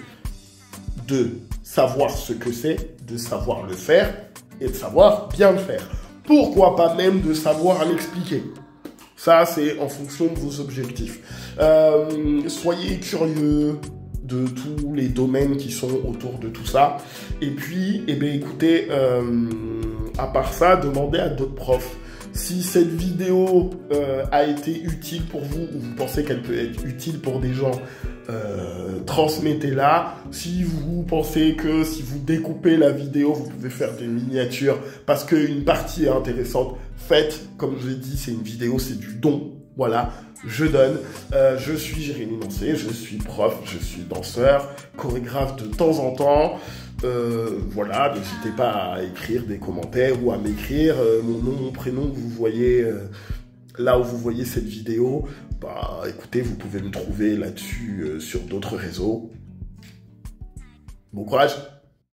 de savoir ce que c'est, de savoir le faire et de savoir bien le faire. Pourquoi pas même de savoir l'expliquer? Ça, c'est en fonction de vos objectifs. Soyez curieux de tous les domaines qui sont autour de tout ça. Et puis, eh bien, écoutez, à part ça, demandez à d'autres profs. Si cette vidéo a été utile pour vous, ou vous pensez qu'elle peut être utile pour des gens, transmettez-la. Si vous pensez que si vous découpez la vidéo, vous pouvez faire des miniatures parce qu'une partie est intéressante, faites. Comme je l'ai dit, c'est une vidéo, c'est du don. Voilà, je donne. Je suis Jérémy Mancé, je suis prof, je suis danseur, chorégraphe de temps en temps. Voilà, n'hésitez pas à écrire des commentaires ou à m'écrire mon nom, mon prénom que vous voyez là où vous voyez cette vidéo. Bah, écoutez, vous pouvez me trouver là-dessus sur d'autres réseaux. Bon courage!